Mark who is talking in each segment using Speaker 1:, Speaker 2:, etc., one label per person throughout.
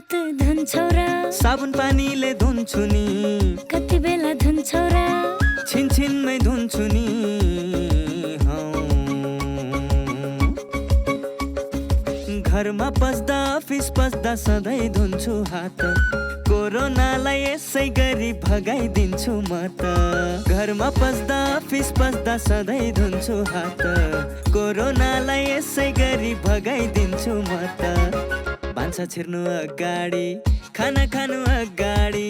Speaker 1: हात धुन्छौ र
Speaker 2: साबुन पानीले धुन्छु नि
Speaker 1: कति बेला धुन्छौ र
Speaker 2: छिनछिनमै धुन्छु नि घरमा पस्दा अफिस पस्दा सधैँ धुन्छु हात कोरोनालाई यसै गरी भगाइदिन्छु म त घरमा पस्दा अफिस पस्दा सधैँ धुन्छु हात कोरोनालाई यसै गरी भगाइदिन्छु म त भान्सा छिर्नु अगाडि खाना खानु अगाडि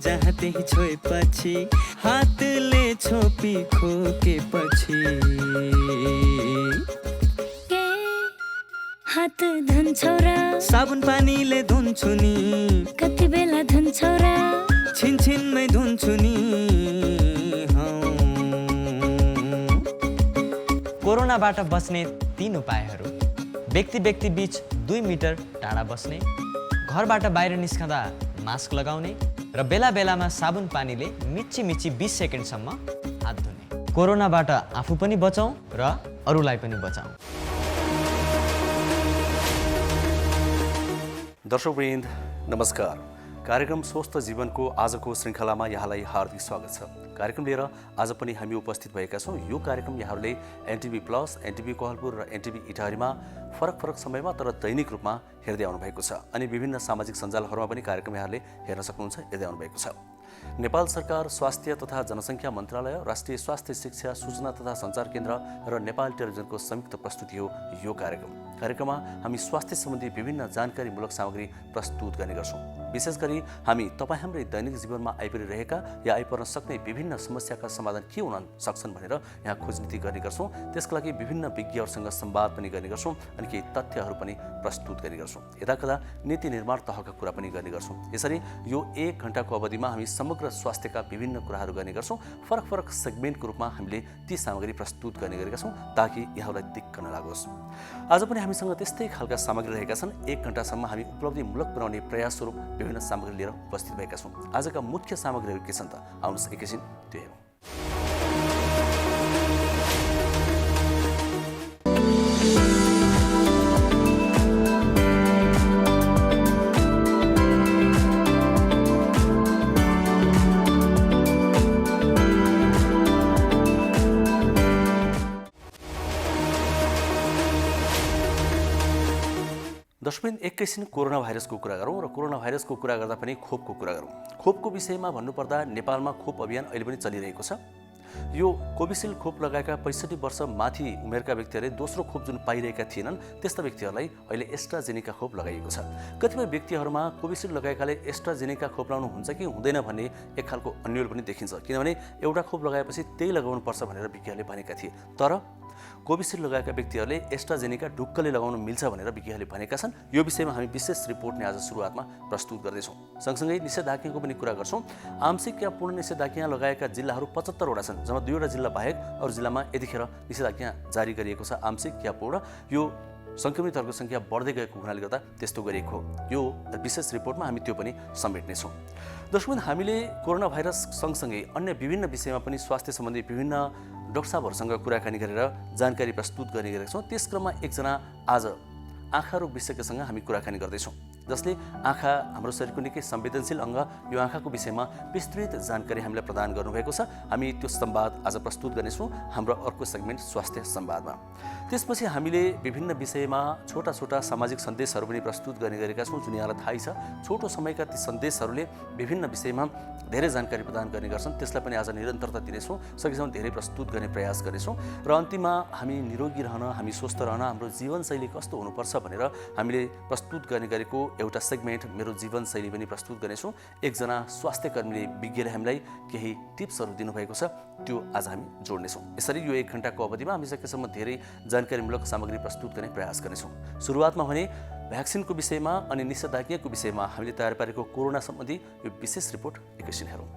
Speaker 2: जहाँ त्यही छोएपछि हातले छोपी खोकेपछि
Speaker 1: हात धुन्छौ र
Speaker 2: साबुन पानीले धुन्छु नि
Speaker 1: कति बेला धुन्छौ र
Speaker 2: छिनछिनमै धुन्छु नि
Speaker 3: कोरोनाबाट बच्ने 3 उपायहरू। व्यक्ति बीच 2 मिटर टाढा बस्ने, घरबाट बाहिर निस्कँदा मास्क लगाउने र बेला बेलामा साबुन पानीले मिची 20 सेकेन्डसम्म हात धुने। कोरोनाबाट आफू पनि बचाउँ र अरूलाई पनि बचाउँ।
Speaker 4: दर्शकवृन्द नमस्कार। कार्यक्रम स्वस्थ जीवनको आजको श्रृङ्खलामा यहाँलाई हार्दिक स्वागत छ। कार्यक्रम लिएर आज पनि हामी उपस्थित भएका छौँ। यो कार्यक्रम यहाँहरूले एनटिभी प्लस, एनटिभी कोहलपुर र एनटिभी इटारीमा फरक समयमा तर दैनिक रूपमा हेर्दै आउनुभएको छ अनि विभिन्न सामाजिक सञ्जालहरूमा पनि कार्यक्रम यहाँले हेर्न सक्नुहुन्छ, हेर्दै आउनुभएको छ। नेपाल सरकार स्वास्थ्य तथा जनसङ्ख्या मन्त्रालय, राष्ट्रिय स्वास्थ्य शिक्षा सूचना तथा सञ्चार केन्द्र र नेपाल टेलिभिजनको संयुक्त प्रस्तुति हो यो कार्यक्रममा हामी स्वास्थ्य सम्बन्धी विभिन्न जानकारीमूलक सामग्री प्रस्तुत गर्ने गर्छौँ। विशेष गरी हामी तपाईँ हाम्रै दैनिक जीवनमा आइपरिरहेका या आइपर्न सक्ने विभिन्न समस्याका समाधान के हुन सक्छन् भनेर यहाँ खोजनीति गर्ने गर्छौँ। त्यसका लागि विभिन्न विज्ञहरूसँग संवाद पनि गर्ने गर्छौँ अनि केही तथ्यहरू पनि प्रस्तुत गर्ने गर्छौँ। यदाकदा नीति निर्माण तहका कुरा पनि गर्ने गर्छौँ। यसरी यो 1 घण्टाको अवधिमा हामी समग्र स्वास्थ्यका विभिन्न कुराहरू गर्ने गर्छौँ। फरक सेगमेन्टको रूपमा हामीले ती सामग्री प्रस्तुत गर्ने गरेका छौँ ताकि यहाँलाई दिक्क नलागोस्। आज पनि हामीसँग त्यस्तै खालका सामग्री रहेका छन्। 1 घण्टासम्म हामी उपलब्धिमूलक बनाउने प्रयास स्वरूप विभिन्न सामग्री लिएर उपस्थित भएका छौँ। आजका मुख्य सामग्रीहरू के छन् त आउनुहोस् एकैछिन त्यो हेरौँ। दर्शकवृन्द एकैछिन कोरोना भाइरसको कुरा गरौँ र कोरोना भाइरसको कुरा गर्दा पनि खोपको कुरा गरौँ। खोपको विषयमा भन्नुपर्दा नेपालमा खोप अभियान अहिले पनि चलिरहेको छ। यो कोभिसिल्ड खोप लगाएका 65 वर्ष माथि उमेरका व्यक्तिहरूले दोस्रो खोप जुन पाइरहेका थिएनन् त्यस्ता व्यक्तिहरूलाई अहिले एस्ट्राजेनेका खोप लगाइएको छ। कतिपय व्यक्तिहरूमा कोभिसिल्ड लगाएकाले एस्ट्राजेनेका खोप लगाउनु हुन्छ कि हुँदैन भन्ने एक खालको अन्यल पनि देखिन्छ, किनभने एउटा खोप लगाएपछि त्यही लगाउनुपर्छ भनेर विज्ञहरूले भनेका थिए। तर कोभिसिल्ड लगाएका व्यक्तिहरूले एस्ट्राजेनेका ढुक्कले लगाउन मिल्छ भनेर विज्ञहरूले भनेका छन्। यो विषयमा हामी विशेष रिपोर्ट नै आज सुरुवातमा प्रस्तुत गर्दैछौँ। सँगसँगै निषेधाज्ञाको पनि कुरा गर्छौँ। आंशिक या पूर्ण निषेधाज्ञा लगाएका जिल्लाहरू 75 वटा छन्, जम्मा 2 वटा जिल्ला बाहेक अरू जिल्लामा यतिखेर निषेधाज्ञा जारी गरिएको छ। आंशिक या पूर्ण यो सङ्क्रमितहरूको सङ्ख्या बढ्दै गएको हुनाले गर्दा त्यस्तो गरिएको हो। यो विशेष रिपोर्टमा हामी त्यो पनि समेट्नेछौँ। दर्शकवृन्द हामीले कोरोना भाइरस सँगसँगै अन्य विभिन्न विषयमा पनि स्वास्थ्य सम्बन्धी विभिन्न डाक्टर साहबहरूसँग कुराकानी गरेर जानकारी प्रस्तुत गर्ने गरेका छौँ। त्यस क्रममा एकजना आज आँखा रोग विशेषज्ञसँग हामी कुराकानी गर्दैछौँ, जसले आँखा हाम्रो शरीरको निकै संवेदनशील अङ्ग, यो आँखाको विषयमा विस्तृत जानकारी हामीलाई प्रदान गर्नुभएको छ। हामी त्यो संवाद आज प्रस्तुत गर्नेछौँ हाम्रो अर्को सेगमेन्ट स्वास्थ्य संवादमा। त्यसपछि हामीले विभिन्न विषयमा छोटा सामाजिक सन्देशहरू पनि प्रस्तुत गर्ने गरेका छौँ, जुन यहाँलाई थाहै छ। छोटो समयका ती सन्देशहरूले विभिन्न विषयमा धेरै जानकारी प्रदान गर्ने गर्छन्। त्यसलाई पनि आज निरन्तरता दिनेछौँ, सकेसम्म धेरै प्रस्तुत गर्ने प्रयास गर्नेछौँ र अन्तिममा हामी निरोगी रहन, हामी स्वस्थ रहन, हाम्रो जीवनशैली कस्तो हुनुपर्छ भनेर हामीले प्रस्तुत गर्ने गरेको एउटा सेगमेन्ट मेरो जीवनशैली पनि प्रस्तुत गर्नेछौँ। एकजना स्वास्थ्यकर्मीले विज्ञले हामीलाई केही टिप्सहरू दिनुभएको छ, त्यो आज हामी जोड्नेछौँ। यसरी यो 1 घण्टाको अवधिमा हामी सकेसम्म धेरै जानकारीमूलक सामग्री प्रस्तुत गर्ने प्रयास गर्नेछौँ। सुरुवातमा भने भ्याक्सिनको विषयमा अनि निषेधाज्ञाको विषयमा हामीले तयार पारेको कोरोना सम्बन्धी यो विशेष रिपोर्ट एकैछिन हेरौँ।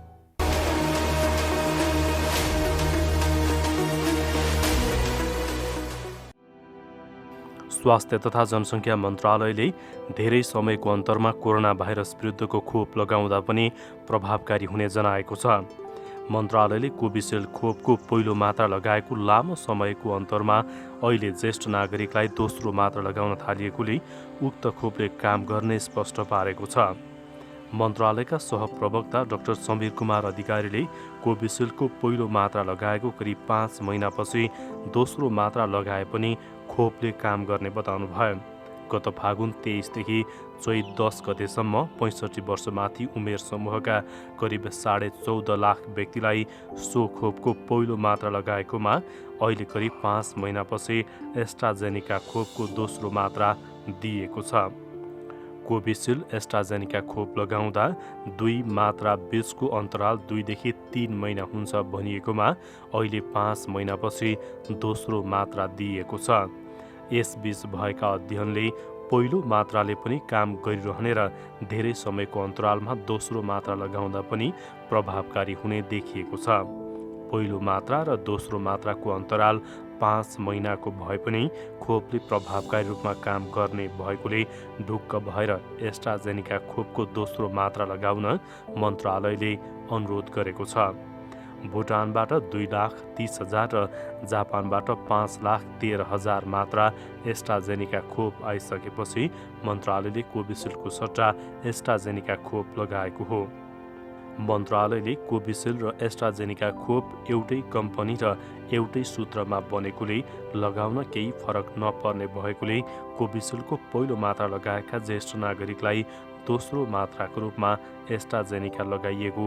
Speaker 5: स्वास्थ्य तथा जनसङ्ख्या मन्त्रालयले धेरै समयको अन्तरमा कोरोना भाइरस विरुद्धको खोप लगाउँदा पनि प्रभावकारी हुने जनाएको छ। मन्त्रालयले कोभिसिल्ड खोपको पहिलो मात्रा लगाएको लामो समयको अन्तरमा अहिले ज्येष्ठ नागरिकलाई दोस्रो मात्रा लगाउन थालिएकोले उक्त खोपले काम गर्ने स्पष्ट पारेको छ। मन्त्रालयका सहप्रवक्ता डाक्टर समीर कुमार अधिकारीले कोभिसिल्डको पहिलो मात्रा लगाएको करिब 5 महिनापछि दोस्रो मात्रा लगाए पनि खोपले काम गर्ने बताउनुभयो। गत फागुन 23देखि चैत 10 गतेसम्म 65 वर्षमाथि उमेर समूहका करिब 14.5 लाख व्यक्तिलाई सो खोपको पहिलो मात्रा लगाएकोमा अहिले करिब 5 महिनापछि एस्ट्राजेनिका खोपको दोस्रो मात्रा दिएको छ। कोभिसिल्ड एस्ट्राजेनिका खोप लगाउँदा 2 मात्रा बीचको अन्तराल 2 देखि 3 महिना हुन्छ भनिएकोमा अहिले 5 महिनापछि दोस्रो मात्रा दिएको छ। यसबीच भएका अध्ययनले पहिलो मात्राले पनि काम गरिरहने र धेरै समयको अन्तरालमा दोस्रो मात्रा लगाउँदा पनि प्रभावकारी हुने देखिएको छ। पहिलो मात्रा र दोस्रो मात्राको अन्तराल 5 महिनाको भए पनि खोपले प्रभावकारी रूपमा काम गर्ने भएकोले ढुक्क भएर एस्ट्राजेनिका खोपको दोस्रो मात्रा लगाउन मन्त्रालयले अनुरोध गरेको छ। भुटानबाट 2,30,000 र जापानबाट 5,13,000 मात्रा एस्ट्राजेनिका खोप आइसकेपछि मन्त्रालयले कोभिसिल्डको सट्टा एस्ट्राजेनिका खोप लगाएको हो। मन्त्रालयले कोभिसिल्ड र एस्ट्राजेनिका खोप एउटै कम्पनी र एउटै सूत्रमा बनेकोले लगाउन केही फरक नपर्ने भएकोले कोभिसिल्डको पहिलो मात्रा लगाएका ज्येष्ठ नागरिकलाई दोस्रो मात्राको रूपमा एस्ट्राजेनिका लगाइएको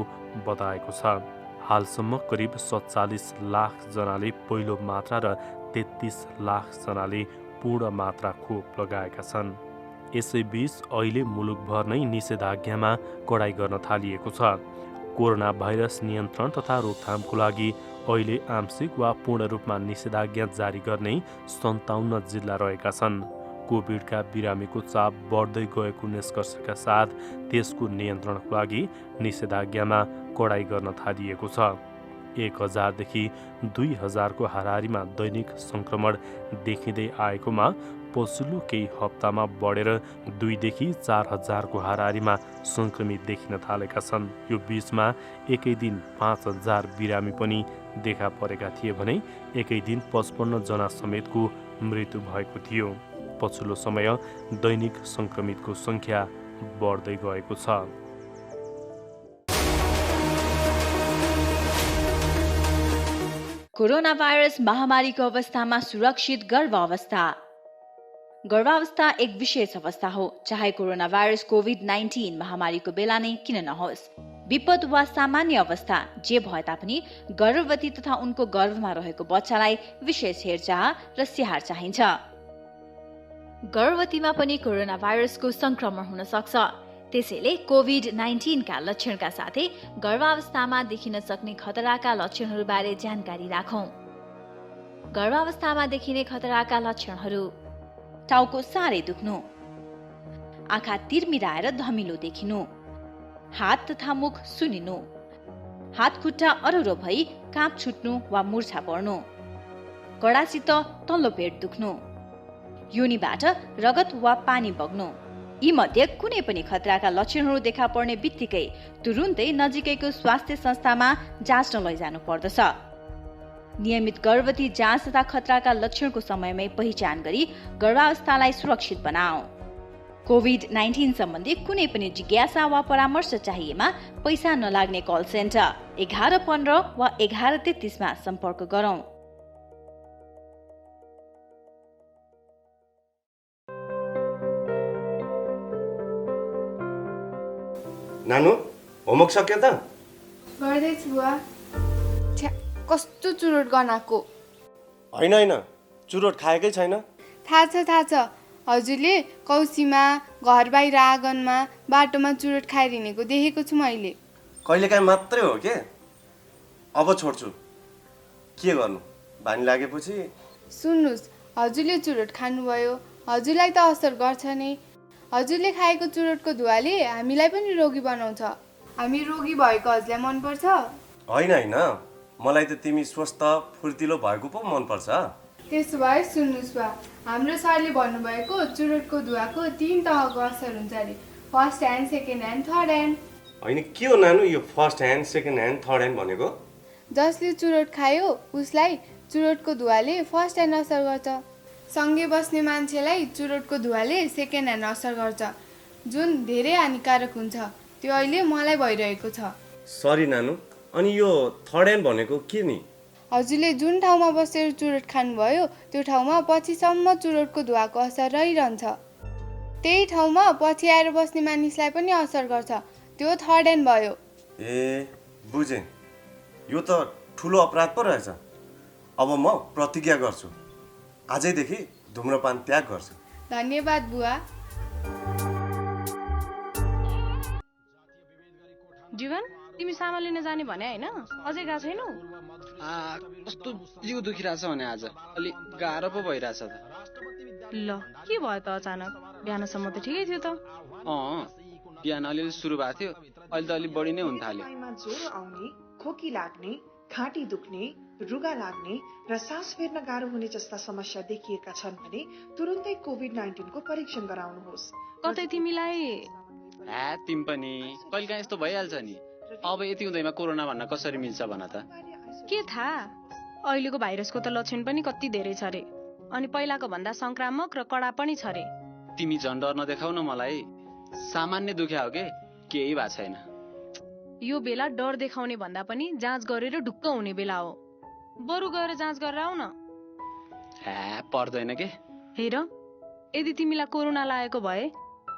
Speaker 5: बताएको छ। हालसम्म करिब 47 लाख जनाले पहिलो मात्रा र 33 लाख जनाले पूर्ण मात्रा खोप लगाएका छन्। यसैबीच अहिले मुलुकभर नै निषेधाज्ञामा कडाई गर्न थालिएको छ। कोरोना भाइरस नियन्त्रण तथा रोकथामको लागि अहिले आंशिक वा पूर्ण रूपमा निषेधाज्ञा जारी गर्ने 57 जिल्ला रहेका छन्। कोभिडका बिरामीको चाप बढ्दै गएको निष्कर्षका साथ त्यसको नियन्त्रणको लागि निषेधाज्ञामा कडाई गर्न थालिएको छ। 1000 देखि 2000 को हाराहारीमा दैनिक संक्रमण देखिँदै आएकोमा पछिल्लो केही हप्तामा बढेर 2 देखि 4000 को हाराहारीमा संक्रमित देखिन थालेका छन्। यो बीचमा एकै दिन 5000 बिरामी पनि देखा परेका थिए भने एकै दिन 55 जना समेतको मृत्यु भएको थियो। पछिल्लो समय दैनिक संक्रमितको संख्या बढ्दै गएको छ।
Speaker 6: कोरोना भाइरस महामारीको अवस्थामा सुरक्षित गर्भावस्था। गर्भावस्था एक विशेष अवस्था हो, चाहे कोरोना भाइरस कोभिड-19 महामारीको बेला नै किन नहोस्। विपद वा सामान्य अवस्था जे भए तापनि गर्भवती तथा उनको गर्भमा रहेको बच्चालाई विशेष हेरचाह र स्याहार चाहिन्छ। गर्भवतीमा पनि कोरोना भाइरसको संक्रमण हुन सक्छ। त्यसैले कोभिड-19 का लक्षणका साथै गर्भावस्थामा देखिन सक्ने खतराका लक्षणहरूबारे जानकारी राखौं। गर्भावस्थामा देखिने खतराका लक्षणहरू: टाउको साह्रै दुख्नु, आँखा तिरमिराएर धमिलो देखिनु, हात तथा मुख सुनिनु, हात खुट्टा अरुरो भई काँप छुट्नु वा मुर्छा पर्नु, कडासित तल्लो पेट दुख्नु, योनिबाट रगत वा पानी बग्नु। यी मध्ये कुनै पनि खतराका लक्षणहरू देखा पर्ने बित्तिकै तुरुन्तै नजिकैको स्वास्थ्य संस्थामा जाँच्न लैजानु पर्दछ। नियमित गर्भवती जाँच तथा खतराका लक्षणको समयमै पहिचान गरी गर्भावस्थालाई सुरक्षित बनाऊ। कोभिड-19 सम्बन्धी कुनै पनि जिज्ञासा वा परामर्श चाहिएमा पैसा नलाग्ने कल सेन्टर 1115 वा 1133 मा सम्पर्क गरौँ।
Speaker 7: नानु, होमवर्क सक्यो त?
Speaker 8: गर्दैछु बुवा। कस्तो चुरोट गनाएको।
Speaker 7: होइन, चुरोट खाएकै छैन।
Speaker 8: थाहा छ। हजुरले कौसीमा, घर बाहिर आँगनमा, बाटोमा चुरोट खाएर हिँडेको देखेको छु मैले।
Speaker 7: कहिलेकाहीँ मात्रै हो के? अब छोड्छु। के गर्नु, बानी लागेपछि।
Speaker 8: सुन्नुहोस्, हजुरले चुरोट खानुभयो, हजुरलाई त असर गर्छ नै। हजुरले खाएको चुरोटको धुवाले हामीलाई पनि रोगी बनाउँछ। हामी रोगी भएको हजुरलाई मनपर्छ?
Speaker 7: होइन, मलाई त तिमी स्वस्थ फुर्तिलो भएको पो मनपर्छ।
Speaker 8: त्यसो भए सुन्नुहोस् बा, हाम्रो सरले भन्नुभएको चुरोटको धुवाको 3 तहको असर हुन्छ अरे। First hand, second hand, third hand.
Speaker 7: होइन, के हो नानु यो first hand, second hand, third hand भनेको?
Speaker 8: जसले चुरोट खायो उसलाई चुरोटको धुवाले फर्स्ट ह्यान्ड असर गर्छ। सँगै बस्ने मान्छेलाई चुरोटको धुवाले सेकेन्ड ह्यान्ड असर गर्छ, जुन धेरै हानिकारक हुन्छ। त्यो अहिले मलाई भइरहेको छ।
Speaker 7: सरी नानु, अनि यो थर्ड ह्यान्ड भनेको के नि?
Speaker 8: हजुरले जुन ठाउँमा बसेर चुरोट खानुभयो त्यो ठाउँमा पछिसम्म चुरोटको धुवाको असर रहिरहन्छ। त्यही ठाउँमा पछि आएर बस्ने मानिसलाई पनि असर गर्छ, त्यो थर्ड ह्यान्ड भयो।
Speaker 7: ए बुझेँ, यो त ठुलो अपराध पो रहेछ। अब म प्रतिज्ञा गर्छु, आजैदेखि धुम्रपान त्याग गर्छु।
Speaker 8: धन्यवाद बुवा।
Speaker 9: जीवन, तिमी सामान लिन जाने भने होइन, अझै गएको छैनौ?
Speaker 10: कस्तो जिउ दुखिरहेछ भने आज अलिक गाह्रो पो भइरहेछ त।
Speaker 9: ल के भयो त अचानक? बिहानसम्म त ठिकै थियो त।
Speaker 10: बिहान अलिअलि सुरु भएको थियो, अहिले त अलिक बढी नै हुन थाल्यो।
Speaker 11: ज्वरो आउने, खोकी लाग्ने, घाँटी दुख्ने, रुगा लाग्ने र सास फेर्न गाह्रो हुने जस्ता समस्या देखिएका छन् भने तुरुन्तै कोभिड-19 को परीक्षण गराउनुहोस्।
Speaker 9: कतै तिमीलाई
Speaker 10: तिमी पनि कहिलेकाहीँ यस्तो भइहाल्छ नि। अब यति हुँदैमा कोरोना भन्न कसरी मिल्छ भन त?
Speaker 9: के थाहा, अहिलेको भाइरसको त लक्षण पनि कति धेरै छ रे, अनि पहिलाको भन्दा संक्रामक र कडा पनि छ रे।
Speaker 10: तिमी झन् डर नदेखाउ न मलाई, सामान्य दुख्या हो के, केही भएको छैन।
Speaker 9: यो बेला डर देखाउने भन्दा पनि जाँच गरेर ढुक्क हुने बेला हो। बरु गएर जाँच गरेर आऊ न।
Speaker 10: पर्दैन के।
Speaker 9: हेर, यदि तिमीलाई कोरोना लागेको भए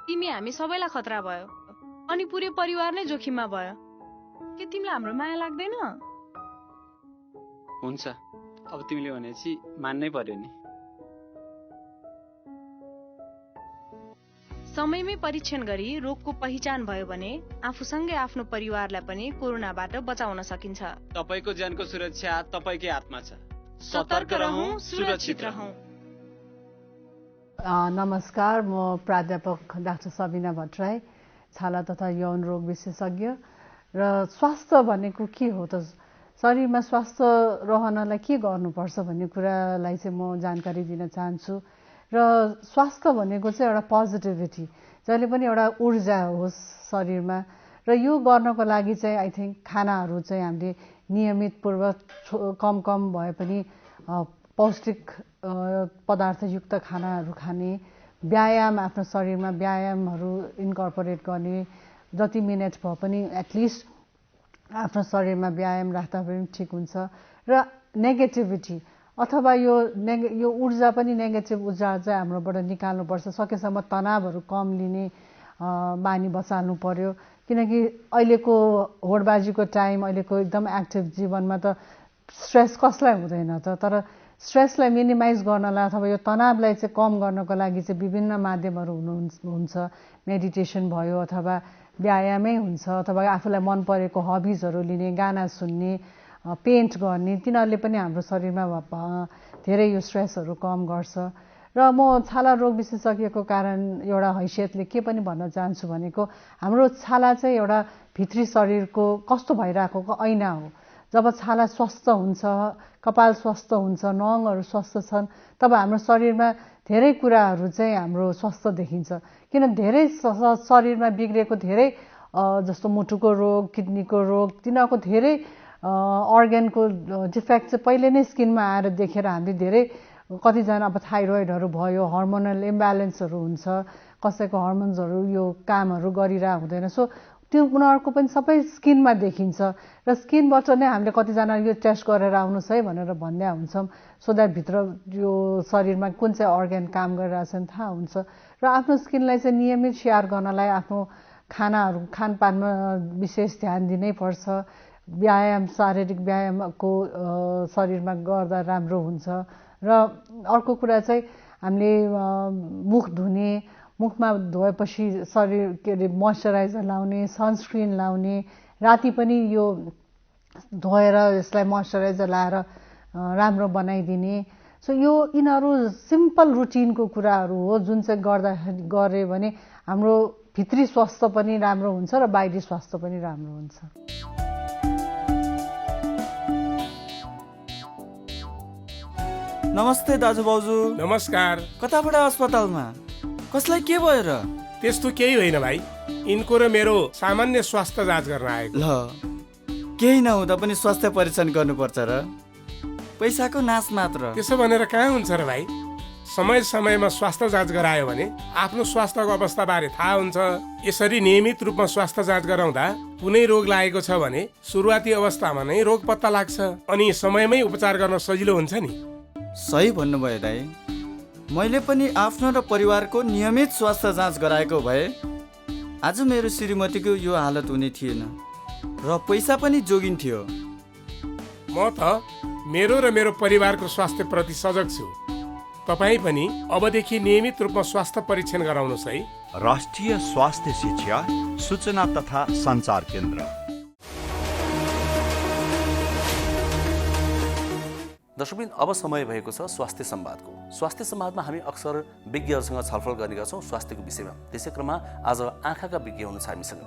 Speaker 9: तिमी हामी सबैलाई खतरा भयो, अनि पुरै परिवार नै जोखिममा भयो। के तिमीलाई हाम्रो माया लाग्दैन?
Speaker 10: हुन्छ, अब तिमीले भनेपछि मान्नै पर्यो नि।
Speaker 9: समयमै परीक्षण गरी रोगको पहिचान भयो भने आफूसँगै आफ्नो परिवारलाई पनि कोरोनाबाट बचाउन सकिन्छ।
Speaker 10: तपाईको ज्यानको सुरक्षा तपाईकै हातमा छ।
Speaker 9: सतर्क रहौं, सुरक्षित रहौं।
Speaker 12: नमस्कार, म प्राध्यापक डाक्टर सबिना भट्टराई, छाला तथा यौन रोग विशेषज्ञ। र स्वास्थ्य भनेको के हो त? शरीरमा स्वास्थ्य रहनलाई के गर्नुपर्छ भन्ने कुरालाई चाहिँ म जानकारी दिन चाहन्छु। र स्वास्थ्य भनेको चाहिँ एउटा पोजिटिभिटी, जहिले पनि एउटा ऊर्जा होस् शरीरमा। र यो गर्नको लागि चाहिँ आई थिङ्क खानाहरू चाहिँ हामीले नियमितपूर्वक कम भए पनि पौष्टिक पदार्थयुक्त खानाहरू खाने, व्यायाम, आफ्नो शरीरमा व्यायामहरू इन्कर्पोरेट गर्ने, जति मिनट भए पनि एटलिस्ट आफ्नो शरीरमा व्यायाम राख्दा पनि ठिक हुन्छ। र नेगेटिभिटी अथवा यो ऊर्जा पनि नेगेटिभ ऊर्जा चाहिँ हाम्रोबाट निकाल्नुपर्छ। सकेसम्म तनावहरू कम लिने बानी बसाल्नु पर्यो, किनकि अहिलेको होडबाजीको टाइम, अहिलेको एकदम एक्टिभ जीवनमा त स्ट्रेस कसलाई हुँदैन त? तर स्ट्रेसलाई मिनिमाइज गर्नलाई अथवा यो तनावलाई चाहिँ कम गर्नको लागि चाहिँ विभिन्न माध्यमहरू हुन्छ। मेडिटेसन भयो, अथवा व्यायामै हुन्छ, अथवा आफूलाई मन परेको हबिजहरू लिने, गाना सुन्ने, पेन्ट गर्ने, तिनीहरूले पनि हाम्रो शरीरमा धेरै यो स्ट्रेसहरू कम गर्छ। र म छाला रोग विशेषज्ञको कारण एउटा हैसियतले के पनि भन्न चाहन्छु भनेको, हाम्रो छाला चाहिँ एउटा भित्री शरीरको कस्तो भइरहेको ऐना हो। जब छाला स्वस्थ हुन्छ, कपाल स्वस्थ हुन्छ, नङहरू स्वस्थ छन्, तब हाम्रो शरीरमा धेरै कुराहरू चाहिँ हाम्रो स्वस्थ देखिन्छ। किन धेरै शरीरमा बिग्रेको धेरै जस्तो मुटुको रोग, किडनीको रोग, तिनीहरूको धेरै अर्ग्यानको डिफेक्ट चाहिँ पहिले नै स्किनमा आएर देखेर हामीले धेरै कतिजना अब थाइरोइडहरू भयो, हर्मोनल इम्ब्यालेन्सहरू हुन्छ, कसैको हर्मोन्सहरू यो कामहरू गरिरहेको हुँदैन। सो त्यो उनीहरूको पनि सबै स्किनमा देखिन्छ। र स्किनबाट नै हामीले कतिजना यो टेस्ट गरेर आउनुहोस् है भनेर भन्ने हुन्छौँ, सो द्याट भित्र यो शरीरमा कुन चाहिँ अर्ग्यान काम गरिरहेछन् थाहा हुन्छ। र आफ्नो स्किनलाई चाहिँ नियमित स्याहार गर्नलाई आफ्नो खानपानमा विशेष ध्यान दिनै पर्छ। व्यायाम, शारीरिक व्यायामको शरीरमा गर्दा राम्रो हुन्छ। र अर्को कुरा चाहिँ हामीले मुख धुने, मुखमा धोएपछि शरीर मोइस्चराइजर लाउने, सनस्क्रिन लाउने, राति पनि यो धोएर यसलाई मोइस्चराइजर लाएर राम्रो बनाइदिने। सो यिनीहरू सिम्पल रुटिनको कुराहरू हो, जुन चाहिँ गरे भने हाम्रो भित्री स्वास्थ्य पनि राम्रो हुन्छ र बाहिरी स्वास्थ्य पनि राम्रो हुन्छ।
Speaker 2: नमस्ते दाजु भाउजू।
Speaker 13: नमस्कार।
Speaker 2: कताबाट अस्पतालमा? कसलाई के भयो र?
Speaker 13: त्यस्तो केही होइन भाइ, यिनको र मेरो सामान्य स्वास्थ्य जाँच गर्न आएको।
Speaker 2: ल केही नहुँदा पनि स्वास्थ्य परीक्षण गर्नुपर्छ र पैसाको नाश मात्र।
Speaker 13: त्यसो भनेर कहाँ हुन्छ र भाइ? समय समयमा स्वास्थ्य जाँच गरायो भने आफ्नो स्वास्थ्यको अवस्थाबारे थाहा हुन्छ। यसरी नियमित रूपमा स्वास्थ्य जाँच गराउँदा कुनै रोग लागेको छ भने सुरुवाती अवस्थामा नै रोग पत्ता लाग्छ अनि समयमै उपचार गर्न सजिलो हुन्छ नि।
Speaker 2: सही भन्नुभयो दाइ। मैले पनि आफ्नो र परिवारको नियमित स्वास्थ्य जाँच गराएको भए आज मेरो श्रीमतीको यो हालत हुने थिएन र पैसा पनि जोगिन्थ्यो।
Speaker 13: म त मेरो र मेरो परिवारको स्वास्थ्यप्रति सजग छु। तपाईँ पनि अबदेखि नियमित रूपमा स्वास्थ्य परीक्षण गराउनुहोस् है।
Speaker 14: राष्ट्रिय स्वास्थ्य शिक्षा सूचना तथा सञ्चार केन्द्र।
Speaker 4: दर्शकबिन अब समय भएको छ स्वास्थ्य संवादको। स्वास्थ्य संवादमा हामी अक्सर विज्ञहरूसँग छलफल गर्ने गर्छौँ स्वास्थ्यको विषयमा। त्यसै क्रममा आज आँखाका विज्ञ हुनुहुन्छ हामीसँग।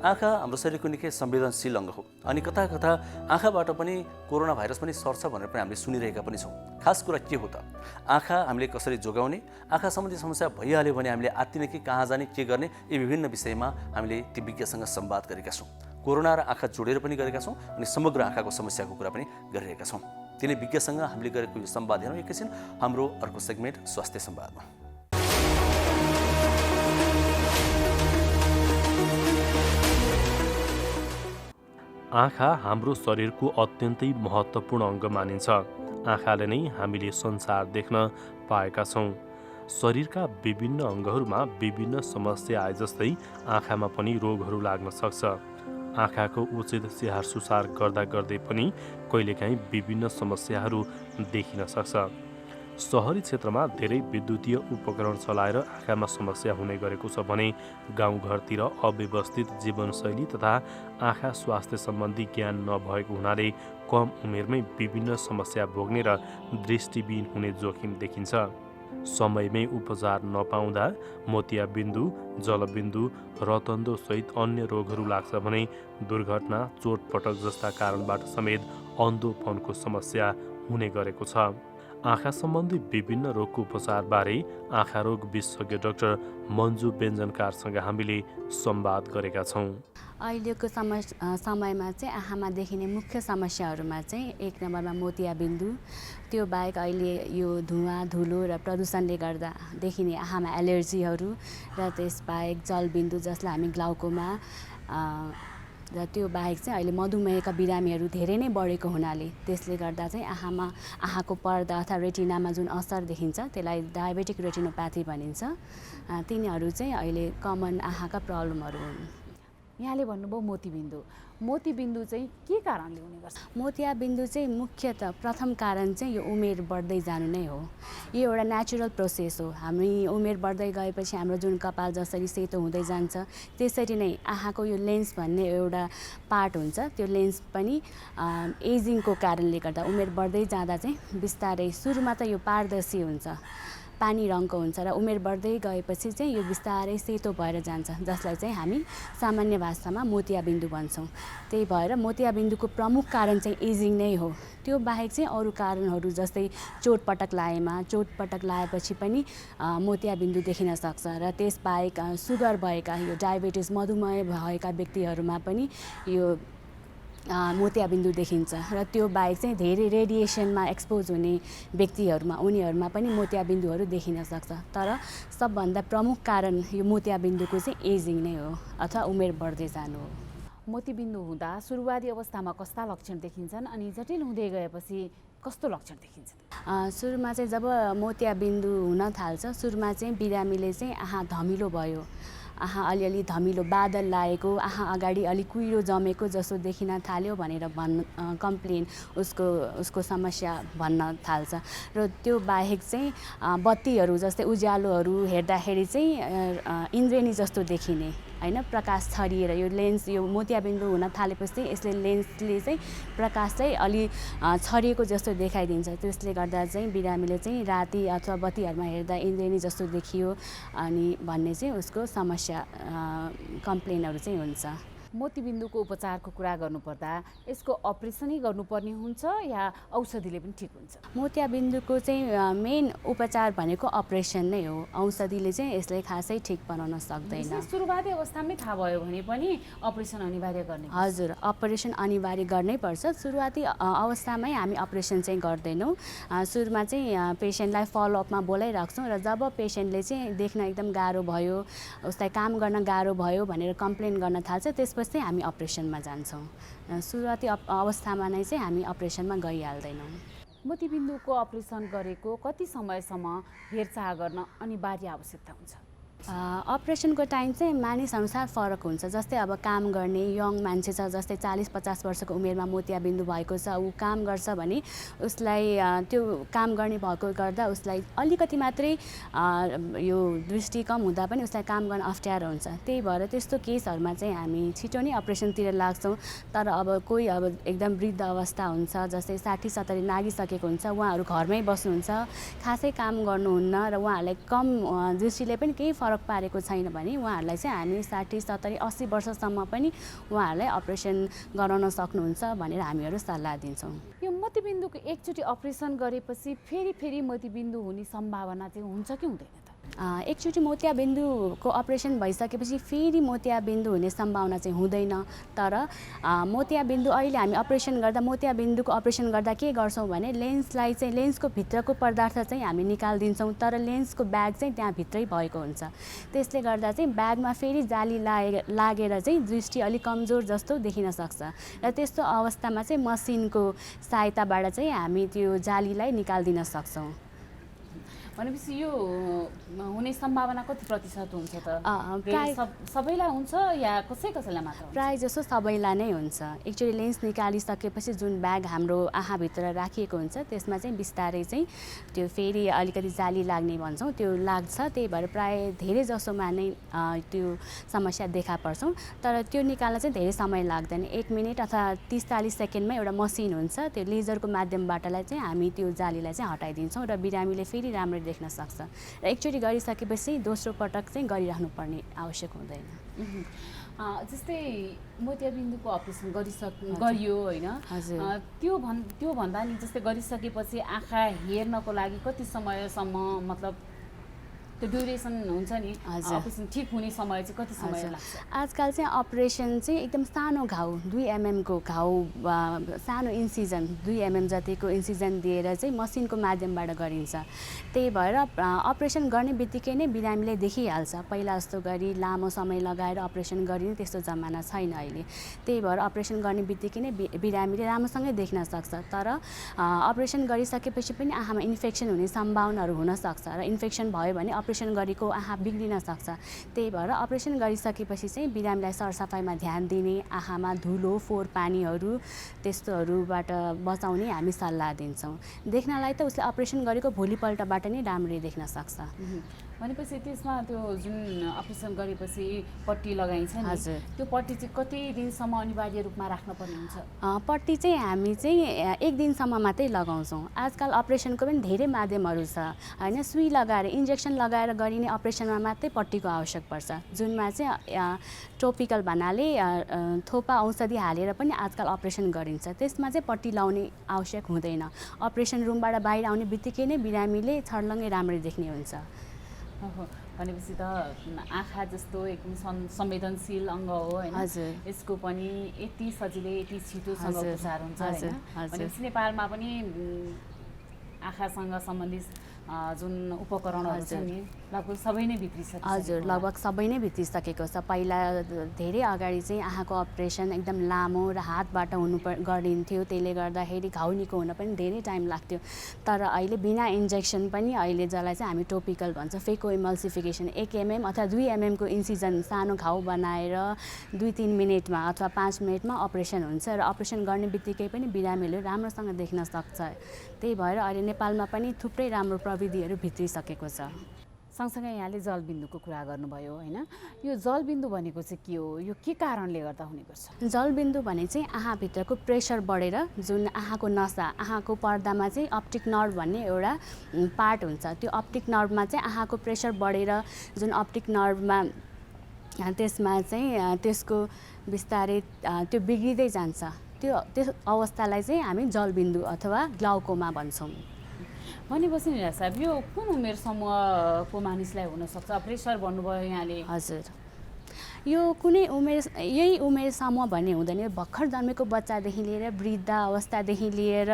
Speaker 4: आँखा हाम्रो शरीरको निकै संवेदनशील अङ्ग हो अनि कता कता आँखाबाट पनि कोरोना भाइरस पनि सर्छ भनेर पनि हामीले सुनिरहेका पनि छौँ। खास कुरा के हो त? आँखा हामीले कसरी जोगाउने, आँखा सम्बन्धी समस्या भइहाल्यो भने हामीले आत्तिने कि कहाँ जाने, के गर्ने, यी विभिन्न विषयमा हामीले ती विज्ञसँग संवाद गरेका छौँ। कोरोना र आँखा जोडेर पनि गरेका छौँ अनि समग्र आँखाको समस्याको कुरा पनि गरिरहेका छौँ। तिनै विज्ञसँग हामीले गरेको यो संवाद हेरौँ एकैछिन हाम्रो अर्को सेगमेन्ट स्वास्थ्य संवादमा।
Speaker 5: आँखा हाम्रो शरीरको अत्यन्तै महत्त्वपूर्ण अङ्ग मानिन्छ। आँखाले नै हामीले संसार देख्न पाएका छौँ। शरीरका विभिन्न अङ्गहरूमा विभिन्न समस्या आए जस्तै आँखामा पनि रोगहरू लाग्न सक्छ। आँखाको उचित स्याहार सुसार गर्दा गर्दै पनि कहिलेकाहीँ विभिन्न समस्याहरू देखिन सक्छ। सहरी क्षेत्रमा धेरै विद्युतीय उपकरण चलाएर आँखामा समस्या हुने गरेको छ भने गाउँघरतिर अव्यवस्थित जीवनशैली तथा आँखा स्वास्थ्य सम्बन्धी ज्ञान नभएको हुनाले कम उमेरमै विभिन्न समस्या भोग्ने र दृष्टिविहीन हुने जोखिम देखिन्छ। समयमै उपचार नपाउँदा मोतियाबिन्दु, जलबिन्दु, रतन्दो सहित अन्य रोगहरू लाग्छ भने दुर्घटना, चोटपटक जस्ता कारणबाट समेत अन्धोपनको समस्या हुने गरेको छ। आँखा सम्बन्धी विभिन्न रोगको उपचारबारे आँखा रोग विशेषज्ञ डाक्टर मन्जु बेन्जनकारसँग हामीले संवाद गरेका छौँ।
Speaker 15: अहिलेको समयमा चाहिँ आँखामा देखिने मुख्य समस्याहरूमा चाहिँ एक नम्बरमा मोतियाबिन्दु, त्यो बाहेक अहिले यो धुवा, धुलो र प्रदूषणले गर्दा देखिने आँखामा एलर्जीहरू र त्यसबाहेक जलबिन्दु जसलाई हामी ग्लाउकोमा र त्यो बाहेक चाहिँ अहिले मधुमेहका बिरामीहरू धेरै नै बढेको हुनाले त्यसले गर्दा चाहिँ आँखाको पर्दा अथवा रेटिनामा जुन असर देखिन्छ त्यसलाई डायबेटिक रेटिनोप्याथी भनिन्छ। तिनीहरू चाहिँ अहिले कमन आँखाका प्रब्लमहरू हुन्।
Speaker 16: यहाँले भन्नुभयो मोतीबिन्दु। मोतीबिन्दु चाहिँ के कारणले हुने गर्छ?
Speaker 15: मोतियाबिन्दु चाहिँ मुख्यतः प्रथम कारण चाहिँ यो उमेर बढ्दै जानु नै हो। यो एउटा नेचुरल प्रोसेस हो। हामी उमेर बढ्दै गएपछि हाम्रो जुन कपाल जसरी सेतो हुँदै जान्छ त्यसरी नै आँखाको यो लेन्स भन्ने एउटा पार्ट हुन्छ, त्यो लेन्स पनि एजिङको कारणले गर्दा उमेर बढ्दै जाँदा चाहिँ बिस्तारै सुरुमा त यो पारदर्शी हुन्छ, पानी रङको हुन्छ र उमेर बढ्दै गएपछि चाहिँ यो बिस्तारै सेतो भएर जान्छ जसलाई चाहिँ हामी सामान्य भाषामा मोतियाबिन्दु भन्छौँ। त्यही भएर मोतियाबिन्दुको प्रमुख कारण चाहिँ एजिङ नै हो। त्यो बाहेक चाहिँ अरू कारणहरू जस्तै चोटपटक लागेपछि पनि मोतियाबिन्दु देखिन सक्छ र त्यसबाहेक सुगर भएका, यो डायबिटिज मधुमेह भएका व्यक्तिहरूमा पनि यो मोतियाबिन्दु देखिन्छ र त्यो बाहेक चाहिँ धेरै रेडिएसनमा एक्सपोज हुने व्यक्तिहरूमा उनीहरूमा पनि मोतियाबिन्दुहरू देखिन सक्छ। तर सबभन्दा प्रमुख कारण यो मोतियाबिन्दुको चाहिँ एजिङ नै हो अथवा उमेर बढ्दै जानु हो।
Speaker 16: मोतीबिन्दु हुँदा सुरुवाती अवस्थामा कस्ता लक्षण देखिन्छन् अनि जटिल हुँदै गएपछि कस्तो लक्षण देखिन्छ?
Speaker 15: सुरुमा चाहिँ जब मोतियाबिन्दु हुन थाल्छ सुरुमा चाहिँ बिरामीले चाहिँ आँखा धमिलो भयो, आँखा अलिअलि धमिलो बादल लागेको, आँखा अगाडि अलिक कुहिरो जमेको जसो देखिन थाल्यो भनेर कम्प्लेन उसको समस्या भन्न थाल्छ। र त्यो बाहेक चाहिँ बत्तीहरू जस्तै उज्यालोहरू हेर्दाखेरि चाहिँ इन्द्रेणी जस्तो देखिने हैन, प्रकाश छरिएर यो लेन्स यो मोतियाबिन्दु हुन थालेपछि यसले लेन्सले चाहिँ प्रकाश चाहिँ अलि छरिएको जस्तो देखाइदिन्छ। त्यसले गर्दा चाहिँ बिरामीले चाहिँ राति अथवा बत्तीहरूमा हेर्दा इन्द्रेणी जस्तो देखियो अनि भन्ने चाहिँ उसको समस्या कम्प्लेनहरू चाहिँ हुन्छ।
Speaker 16: मोतीबिन्दुको उपचारको कुरा गर्नुपर्दा यसको अपरेसनै गर्नुपर्ने हुन्छ या औषधिले पनि ठिक हुन्छ?
Speaker 15: मोतियाबिन्दुको चाहिँ मेन उपचार भनेको अपरेसन नै हो। औषधिले चाहिँ यसलाई खासै ठिक बनाउन सक्दैन।
Speaker 16: सुरुवाती अवस्थामै थाहा भयो भने पनि अपरेसन अनिवार्य गर्ने?
Speaker 15: हजुर, अपरेसन अनिवार्य गर्नै पर्छ। सुरुवाती अवस्थामै हामी अपरेसन चाहिँ गर्दैनौँ। सुरुमा चाहिँ पेसेन्टलाई फलोअपमा बोलाइराख्छौँ र जब पेसेन्टले चाहिँ देख्न एकदम गाह्रो भयो, उसलाई काम गर्न गाह्रो भयो भनेर कम्प्लेन गर्न थाल्छ, त्यसपछि चाहिँ हामी अपरेसनमा जान्छौँ। सुरुवाती अवस्थामा नै चाहिँ हामी अपरेसनमा गइहाल्दैनौँ।
Speaker 16: मोतीबिन्दुको अपरेसन गरेको कति समयसम्म हेरचाह गर्न अनिवार्य आवश्यकता हुन्छ?
Speaker 15: अपरेसनको टाइम चाहिँ मानिसअनुसार फरक हुन्छ। जस्तै अब काम गर्ने यङ मान्छे छ, जस्तै 40-50 वर्षको उमेरमा मोतियाबिन्दु भएको छ, ऊ काम गर्छ भने उसलाई त्यो काम गर्ने भएको गर्दा उसलाई अलिकति मात्रै यो दृष्टि कम हुँदा पनि उसलाई काम गर्न अप्ठ्यारो हुन्छ। त्यही भएर त्यस्तो केसहरूमा चाहिँ हामी छिटो नै अपरेसनतिर लाग्छौँ। तर अब कोही अब एकदम वृद्ध अवस्था हुन्छ, जस्तै 60-70 नागिसकेको हुन्छ, उहाँहरू घरमै बस्नुहुन्छ, खासै काम गर्नुहुन्न र उहाँहरूलाई कम दृष्टिले पनि केही फरक पारेको छैन भने उहाँहरूलाई चाहिँ हामी 60-70-80 वर्षसम्म पनि उहाँहरूलाई अपरेसन गराउन सक्नुहुन्छ भनेर हामीहरू सल्लाह दिन्छौँ।
Speaker 16: यो मोतीबिन्दुको एकचोटि अपरेसन गरेपछि फेरि मोतीबिन्दु हुने सम्भावना चाहिँ हुन्छ कि हुँदैन त?
Speaker 15: एकचोटि मोतियाबिन्दुको अपरेसन भइसकेपछि फेरि मोतियाबिन्दु हुने सम्भावना चाहिँ हुँदैन। तर मोतियाबिन्दु अहिले हामी अपरेसन गर्दा मोतियाबिन्दुको अपरेसन गर्दा के गर्छौँ भने लेन्सलाई चाहिँ लेन्सको भित्रको पदार्थ चाहिँ हामी निकालिदिन्छौँ, तर लेन्सको ब्याग चाहिँ त्यहाँभित्रै भएको हुन्छ। त्यसले गर्दा चाहिँ ब्यागमा फेरि जाली लागेर चाहिँ दृष्टि अलिक कमजोर जस्तो देखिन सक्छ र त्यस्तो अवस्थामा चाहिँ मसिनको सहायताबाट चाहिँ हामी त्यो जालीलाई निकालिदिन सक्छौँ।
Speaker 16: भनेपछि यो हुने सम्भावना कति प्रतिशत हुन्छ त? सबैलाई हुन्छ या कसैलाई मात्र?
Speaker 15: प्रायः जसो सबैलाई नै हुन्छ। एकचोटि लेन्स निकालिसकेपछि जुन ब्याग हाम्रो आँखाभित्र राखिएको हुन्छ त्यसमा चाहिँ बिस्तारै चाहिँ त्यो फेरि अलिकति जाली लाग्ने भन्छौँ, त्यो लाग्छ। त्यही भएर प्रायः धेरै जसोमा नै त्यो समस्या देखा पर्छौँ। तर त्यो निकाल्न चाहिँ धेरै समय लाग्दैन। 1 मिनट अथवा 30-40 सेकेन्डमा एउटा मसिन हुन्छ, त्यो लेजरको माध्यमबाटलाई चाहिँ हामी त्यो जालीलाई चाहिँ हटाइदिन्छौँ र बिरामीले फेरि राम्रो देख्न सक्छ। र एकचोटि गरिसकेपछि दोस्रो पटक चाहिँ गरिराख्नु पर्ने आवश्यक हुँदैन।
Speaker 16: जस्तै मोतियाबिन्दुको अपरेसन गरियो होइन, त्यो भन्दा नि जस्तै गरिसकेपछि आँखा हेर्नको लागि कति समयसम्म मतलब त्यो ड्युरेसन हुन्छ नि, अपरेसन ठिक हुने समय चाहिँ कति समय लाग्छ?
Speaker 15: आजकल चाहिँ अपरेसन चाहिँ एकदम सानो घाउ 2 mm को घाउ, सानो इन्सिजन 2 mm जतिको इन्सिजन दिएर चाहिँ मसिनको माध्यमबाट गरिन्छ। त्यही भएर अपरेसन गर्ने बित्तिकै नै बिरामीले देखिहाल्छ। पहिला जस्तो गरी लामो समय लगाएर अपरेसन गरिने त्यस्तो जमाना छैन अहिले। त्यही भएर अपरेसन गर्ने बित्तिकै नै बिरामीले राम्रोसँगै देख्न सक्छ। तर अपरेसन गरिसकेपछि पनि आँखामा इन्फेक्सन हुने सम्भावनाहरू हुनसक्छ र इन्फेक्सन भयो भने अपरेसन गरेको आँखा बिग्रिन सक्छ। त्यही भएर अपरेसन गरिसकेपछि चाहिँ बिरामीलाई सरसफाइमा ध्यान दिने, आँखामा धुलो फोहोर पानीहरू त्यस्तोहरूबाट बचाउने हामी सल्लाह दिन्छौँ। देख्नलाई त उसले अपरेसन गरेको भोलिपल्टबाट नै राम्ररी देख्न सक्छ।
Speaker 16: भनेपछि त्यसमा त्यो जुन अपरेसन गरेपछि पट्टी लगाइन्छ नि, त्यो पट्टी चाहिँ कति दिनसम्म अनिवार्य रूपमा राख्नुपर्ने हुन्छ?
Speaker 15: पट्टी चाहिँ हामी चाहिँ 1 दिनसम्म मात्रै लगाउँछौँ। आजकल अपरेसनको पनि धेरै माध्यमहरू छ होइन। सुई लगाएर इन्जेक्सन लगाएर गरिने अपरेसनमा मात्रै पट्टीको आवश्यक पर्छ, जुनमा चाहिँ टोपिकल भन्नाले थोपा औषधि हालेर पनि आजकल अपरेसन गरिन्छ। त्यसमा चाहिँ पट्टी लाउने आवश्यक हुँदैन। अपरेसन रुमबाट बाहिर आउने बित्तिकै नै बिरामीले छर्लङ्गै राम्ररी देख्ने हुन्छ।
Speaker 16: भनेपछि त आँखा जस्तो एकदम संवेदनशील अङ्ग हो होइन, यसको पनि यति सजिलै यति छिटोसँग उपचार हुन्छ होइन। भनेपछि नेपालमा पनि आँखासँग सम्बन्धित जुन उपकरणहरू छ नि लगभग सबै नै भित्रिसकेको छ?
Speaker 15: हजुर, लगभग सबै नै भित्रिसकेको छ। पहिला धेरै अगाडि चाहिँ आँखाको अपरेसन एकदम लामो र हातबाट गरिन्थ्यो, त्यसले गर्दाखेरि घाउ निको हुन पनि धेरै टाइम लाग्थ्यो। तर अहिले बिना इन्जेक्सन पनि अहिले जसलाई चाहिँ हामी टोपिकल भन्छ, फेको इमल्सिफिकेसन 1 mm अथवा 2 mm को इन्सिजन सानो घाउ बनाएर 2-3 मिनटमा अथवा 5 मिनटमा अपरेसन हुन्छ र अपरेसन गर्ने बित्तिकै पनि बिरामीले राम्रोसँग देख्न सक्छ। त्यही भएर अहिले नेपालमा पनि थुप्रै राम्रो प्रविधिहरू भित्रिसकेको छ।
Speaker 16: सँगसँगै यहाँले जलबिन्दुको कुरा गर्नुभयो होइन, यो जलबिन्दु भनेको चाहिँ के हो, यो के कारणले गर्दा हुने गर्छ?
Speaker 15: जलबिन्दु भने चाहिँ आँखाभित्रको प्रेसर बढेर जुन आँखाको नसा, आँखाको पर्दामा चाहिँ अप्टिक नर्भ भन्ने एउटा पार्ट हुन्छ, त्यो अप्टिक नर्भमा चाहिँ आँखाको प्रेसर बढेर जुन अप्टिक नर्भमा त्यसमा चाहिँ त्यसको बिस्तारै त्यो बिग्रिँदै जान्छ। त्यो अवस्थालाई चाहिँ हामी जलबिन्दु अथवा ग्लाउकोमा भन्छौँ।
Speaker 16: भनेपछि निराज साहब यो कुन उमेर समूहको मानिसलाई हुनसक्छ? प्रेसर भन्नुभयो यहाँले।
Speaker 15: हजुर, यो कुनै यही उमेर समूह भन्ने हुँदैन। भर्खर जन्मेको बच्चादेखि लिएर वृद्ध अवस्थादेखि लिएर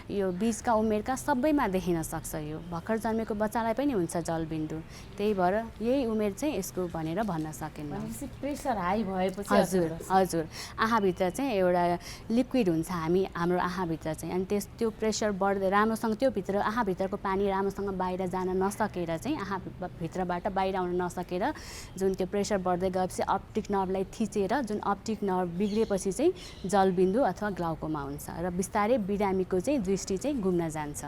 Speaker 15: यो बिचका उमेरका सबैमा देखिन सक्छ। यो भर्खर जन्मेको बच्चालाई पनि हुन्छ जलबिन्दु। त्यही भएर यही उमेर चाहिँ यसको भनेर भन्न सकिन्न।
Speaker 16: भनेपछि प्रेसर हाई भएपछि
Speaker 15: हजुर आँखाभित्र चाहिँ एउटा लिक्विड हुन्छ हाम्रो आँखाभित्र चाहिँ, अनि त्यो प्रेसर बढ्दै राम्रोसँग त्यो आँखाभित्रको पानी राम्रोसँग बाहिर जान नसकेर चाहिँ आँखाभित्रबाट बाहिर आउन नसकेर जुन त्यो प्रेसर बढ्दै गएपछि अप्टिक नर्भलाई थिचेर जुन अप्टिक नर्भ बिग्रेपछि चाहिँ जलबिन्दु अथवा ग्लाउकोमा हुन्छ र बिस्तारै बिरामीको चाहिँ दृष्टि चाहिँ गुम्न जान्छ।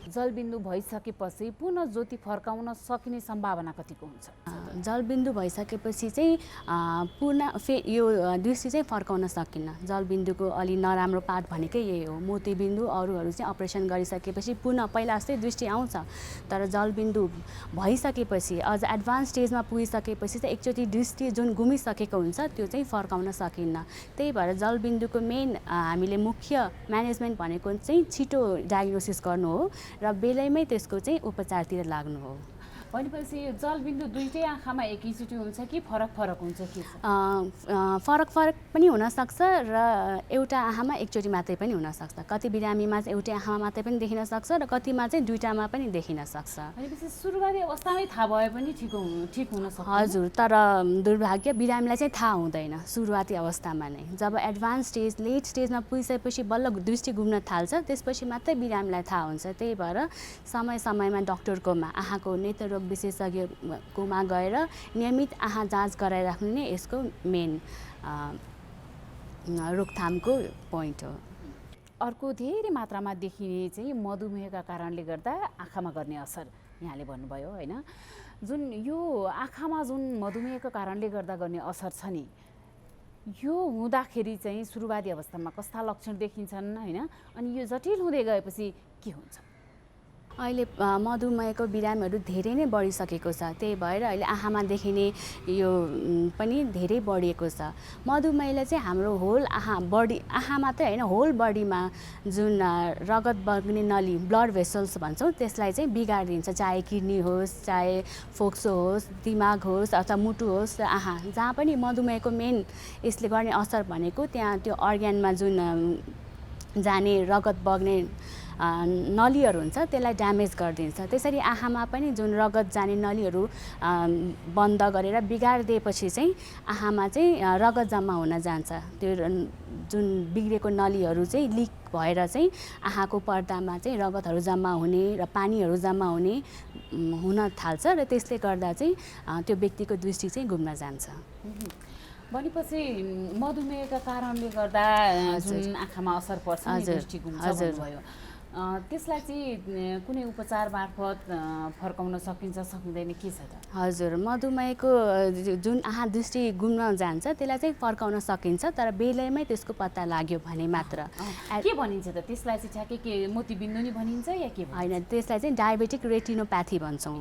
Speaker 16: जलबिन्दु भइसकेपछि पुनः ज्योति फर्काउन सकिने सम्भावना कतिको हुन्छ?
Speaker 15: जलबिन्दु भइसकेपछि चाहिँ यो दृष्टि चाहिँ फर्काउन सकिन्न। जलबिन्दुको अलि नराम्रो पार्ट भनेकै यही हो। मोतीबिन्दु अरूहरू चाहिँ अपरेसन गरिसकेपछि पुनः पहिला जस्तै दृष्टि आउँछ, तर जलबिन्दु भइसकेपछि अझ एडभान्स स्टेजमा पुगिसकेपछि चाहिँ एकचोटि दृष्टि जुन गुमिसकेको हुन्छ त्यो चाहिँ फर्काउन सकिन्न। त्यही भएर जलबिन्दुको मेन हामीले मुख्य म्यानेजमेन्ट भनेको चाहिँ छिटो डायग्नोसिस गर्नु हो र बेलैमै त्यसको चाहिँ उपचारतिर लाग्नु हो।
Speaker 16: भनेपछि जलबिन्दु दुईटै आँखामा एकैचोटि हुन्छ कि फरक हुन्छ के?
Speaker 15: फरक पनि हुनसक्छ र एउटा आँखामा एकचोटि मात्रै पनि हुनसक्छ। कति बिरामीमा चाहिँ एउटै आँखामा मात्रै पनि देखिन सक्छ र कतिमा चाहिँ दुईटामा पनि देखिन सक्छ।
Speaker 16: भनेपछि सुरुवाती अवस्थामै थाहा भए पनि ठिक हुन सक्छ?
Speaker 15: हजुर, तर दुर्भाग्य बिरामीलाई चाहिँ थाहा हुँदैन सुरुवाती अवस्थामा नै। जब एडभान्स स्टेज लेट स्टेजमा पुगिसकेपछि बल्ल दृष्टि घुम्न थाल्छ, त्यसपछि मात्रै बिरामीलाई थाहा हुन्छ। त्यही भएर समयमा डाक्टरकोमा आँखाको नेत्ररोग विशेषज्ञकोमा गएर नियमित आँखा जाँच गराइराख्नु नै यसको मेन रोकथामको पोइन्ट हो।
Speaker 16: अर्को धेरै मात्रामा देखिने चाहिँ मधुमेहका कारणले गर्दा आँखामा गर्ने असर यहाँले भन्नुभयो होइन। जुन यो आँखामा जुन मधुमेहको कारणले गर्दा गर्ने असर छ नि, यो हुँदाखेरि चाहिँ सुरुवाती अवस्थामा कस्ता लक्षण देखिन्छन् होइन, अनि यो जटिल हुँदै गएपछि के हुन्छ?
Speaker 15: अहिले मधुमेहको बिरामीहरू धेरै नै बढिसकेको छ। त्यही भएर अहिले आँखामा देखिने यो पनि धेरै बढिएको छ। मधुमेहले चाहिँ हाम्रो होल आँखा मात्रै होइन, होल बडीमा जुन रगत बग्ने नली ब्लड भेसल्स भन्छौँ त्यसलाई चाहिँ बिगारिदिन्छ। चाहे किडनी होस्, चाहे फोक्सो होस्, दिमाग होस् अथवा मुटु होस् र आँखा, जहाँ पनि मधुमेहको मेन यसले गर्ने असर भनेको त्यहाँ त्यो अर्ग्यानमा जुन जाने रगत बग्ने नलीहरू हुन्छ त्यसलाई ड्यामेज गरिदिन्छ। त्यसरी आँखामा पनि जुन रगत जाने नलीहरू बन्द गरेर बिगारिदिएपछि चाहिँ आँखामा चाहिँ रगत जम्मा हुन जान्छ। त्यो जुन बिग्रेको नलीहरू चाहिँ लिक भएर चाहिँ आँखाको पर्दामा चाहिँ रगतहरू जम्मा हुने र पानीहरू जम्मा हुन थाल्छ र त्यसले गर्दा चाहिँ त्यो व्यक्तिको दृष्टि चाहिँ घुम्न जान्छ।
Speaker 16: भनेपछि मधुमेहका कारणले गर्दा जुन आँखामा असर पर्छ दृष्टि घुम्छ भन्नुभयो, त्यसलाई चाहिँ कुनै उपचार मार्फत फर्काउन सकिँदैन के छ त?
Speaker 15: हजुर, मधुमेहको जुन आँखा दृष्टि घुम्न जान्छ त्यसलाई चाहिँ फर्काउन सकिन्छ, तर बेलैमै त्यसको पत्ता लाग्यो भने मात्र।
Speaker 16: के भनिन्छ त त्यसलाई चाहिँ? ठ्याक्कै के मोतीबिन्दु नि भनिन्छ या के?
Speaker 15: होइन, त्यसलाई चाहिँ डायबेटिक रेटिनोप्याथी भन्छौँ।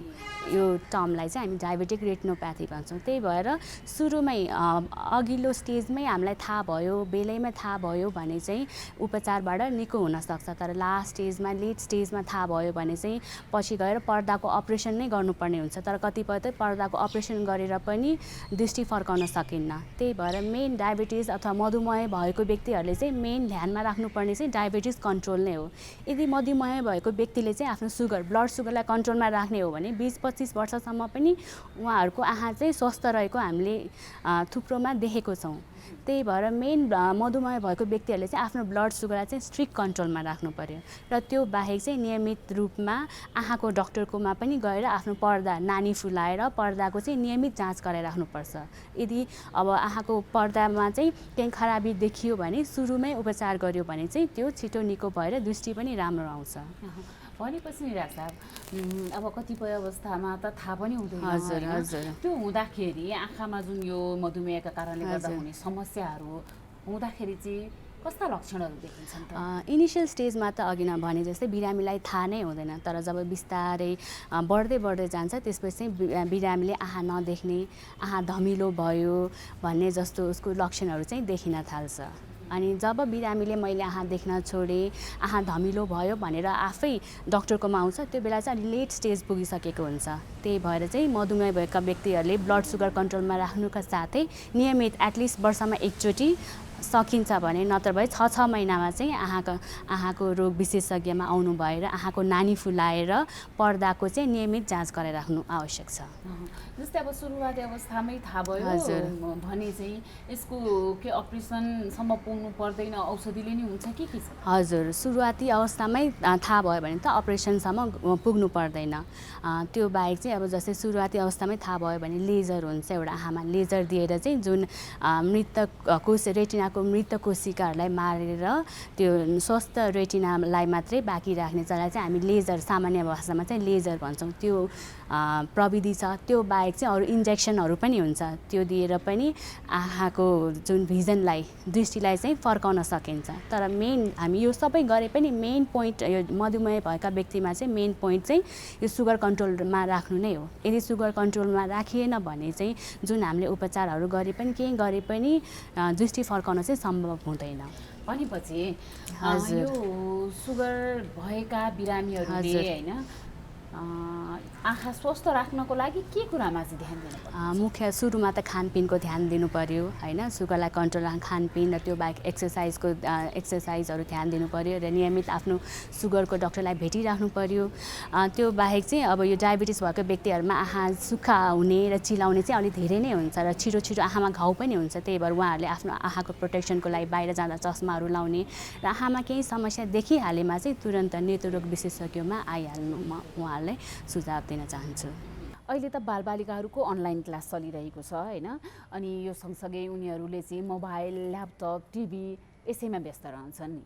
Speaker 15: यो टर्मलाई चाहिँ हामी डायबेटिक रेटिनोप्याथी भन्छौँ। त्यही भएर सुरुमै अघिल्लो स्टेजमै हामीलाई थाहा भयो, बेलैमै थाहा भयो भने चाहिँ उपचारबाट निको हुनसक्छ। तर लास्ट स्टेजमा लेट स्टेजमा थाहा भयो भने चाहिँ पछि गएर पर्दाको अपरेसन नै गर्नुपर्ने हुन्छ। तर कतिपय त पर्दाको अपरेसन गरेर पनि दृष्टि फर्काउन सकिन्न। त्यही भएर मेन डायबिटिज अथवा मधुमेह भएको व्यक्तिहरूले चाहिँ मेन ध्यानमा राख्नुपर्ने चाहिँ डायबिटिज कन्ट्रोल नै हो। यदि मधुमेह भएको व्यक्तिले चाहिँ आफ्नो ब्लड सुगरलाई कन्ट्रोलमा राख्ने हो भने 20-25 वर्षसम्म पनि उहाँहरूको आँखा चाहिँ स्वस्थ रहेको हामीले थुप्रोमा देखेको छौँ। त्यही भएर मेन मधुमेह भएको व्यक्तिहरूले चाहिँ आफ्नो ब्लड सुगरलाई चाहिँ स्ट्रिक्ट कन्ट्रोलमा राख्नु पर्यो र त्यो बाहेक चाहिँ नियमित रूपमा आँखाको डक्टरकोमा पनि गएर आफ्नो पर्दा नानी फुलाएर पर्दाको चाहिँ नियमित जाँच गराइराख्नुपर्छ। यदि अब आँखाको पर्दामा चाहिँ केही खराबी देखियो भने सुरुमै उपचार गर्यो भने चाहिँ त्यो छिटो निको भएर दृष्टि पनि राम्रो आउँछ।
Speaker 16: भनेपछि निराज साहब, अब कतिपय अवस्थामा त थाहा पनि हुँदैन।
Speaker 15: हजुर हजुर,
Speaker 16: त्यो हुँदाखेरि आँखामा जुन यो मधुमेहका कारणले गर्दा हुने समस्याहरू हुँदाखेरि चाहिँ कस्ता लक्षणहरू देखिन्छन् त?
Speaker 15: इनिसियल स्टेजमा त अघि नै भने जस्तै बिरामीलाई थाहा नै हुँदैन, तर जब बिस्तारै बढ्दै बढ्दै जान्छ त्यसपछि चाहिँ बिरामीले आँखा नदेख्ने, आँखा धमिलो भयो भन्ने जस्तो उसको लक्षणहरू चाहिँ देखिन थाल्छ। अनि जब बिरामीले मैले आँखा देख्न छोडेँ, आँखा धमिलो भयो भनेर आफै डक्टरकोमा आउँछ, त्यो बेला चाहिँ अलि लेट स्टेज पुगिसकेको हुन्छ। त्यही भएर चाहिँ मधुमेह भएका व्यक्तिहरूले ब्लड सुगर कन्ट्रोलमा राख्नुका साथै नियमित एटलिस्ट वर्षमा एकचोटि सकिन्छ भने, नत्र भए 6 महिनामा चाहिँ आँखाको रोग विशेषज्ञमा आउनु भएर आँखाको नानी फुलाएर पर्दाको चाहिँ नियमित जाँच गराइराख्नु आवश्यक छ।
Speaker 16: जस्तै अब सुरुवाती अवस्थामै थाहा भयो भने चाहिँ यसको के अपरेसनसम्म पुग्नु पर्दैन, औषधिले नै हुन्छ के छ?
Speaker 15: हजुर, सुरुवाती अवस्थामै थाहा भयो भने त अपरेसनसम्म पुग्नु पर्दैन। त्यो बाहेक चाहिँ अब जस्तै सुरुवाती अवस्थामै थाहा भयो भने लेजर हुन्छ, एउटा आँखामा लेजर दिएर चाहिँ जुन रेटिनाको मृत कोशिकाहरूलाई मारेर त्यो स्वस्थ रेटिनालाई मात्रै बाँकी राख्ने जसलाई चाहिँ हामी लेजर, सामान्य भाषामा चाहिँ लेजर भन्छौँ, त्यो प्रविधि छ। त्यो बाहेक चाहिँ अरू इन्जेक्सनहरू पनि हुन्छ, त्यो दिएर पनि आँखाको जुन भिजनलाई, दृष्टिलाई चाहिँ फर्काउन सकिन्छ। तर मेन हामी यो सबै गरे पनि मेन पोइन्ट यो मधुमेह भएका व्यक्तिमा चाहिँ मेन पोइन्ट चाहिँ यो सुगर कन्ट्रोलमा राख्नु नै हो। यदि सुगर कन्ट्रोलमा राखिएन भने चाहिँ जुन हामीले उपचारहरू गरे पनि केही गरे पनि दृष्टि फर्काउन चाहिँ सम्भव हुँदैन।
Speaker 16: भनेपछि यो सुगर भएका बिरामीहरूले हैन आँखा स्वस्थ राख्नको लागि के कुरामा चाहिँ ध्यान दिनुपर्छ?
Speaker 15: मुख्य सुरुमा त खानपिनको ध्यान दिनु पर्यो हैन, सुगरलाई कन्ट्रोल खानपिन र त्यो बाहेक एक्सर्साइजहरू ध्यान दिनु पर्यो र नियमित आफ्नो सुगरको डक्टरलाई भेटिराख्नु पर्यो। त्यो बाहेक चाहिँ अब यो डायबिटिस भएको व्यक्तिहरूमा आँखा सुक्खा हुने र चिलाउने चाहिँ अलिक धेरै नै हुन्छ र छिटो आँखामा घाउ पनि हुन्छ। त्यही भएर उहाँहरूले आफ्नो आँखाको प्रोटेक्सनको लागि बाहिर जाँदा चस्माहरू लाउने र आँखामा केही समस्या देखिहालेमा चाहिँ तुरन्त नेत्ररोग विशेषज्ञमा आइहाल्नुमा उहाँहरूलाई सुझाव दिन चाहन्छु।
Speaker 16: अहिले त बालबालिकाहरूको अनलाइन क्लास चलिरहेको छ हैन, अनि यो सँगसँगै उनीहरूले चाहिँ मोबाइल, ल्यापटप, टिभी यसैमा व्यस्त रहन्छन् नि,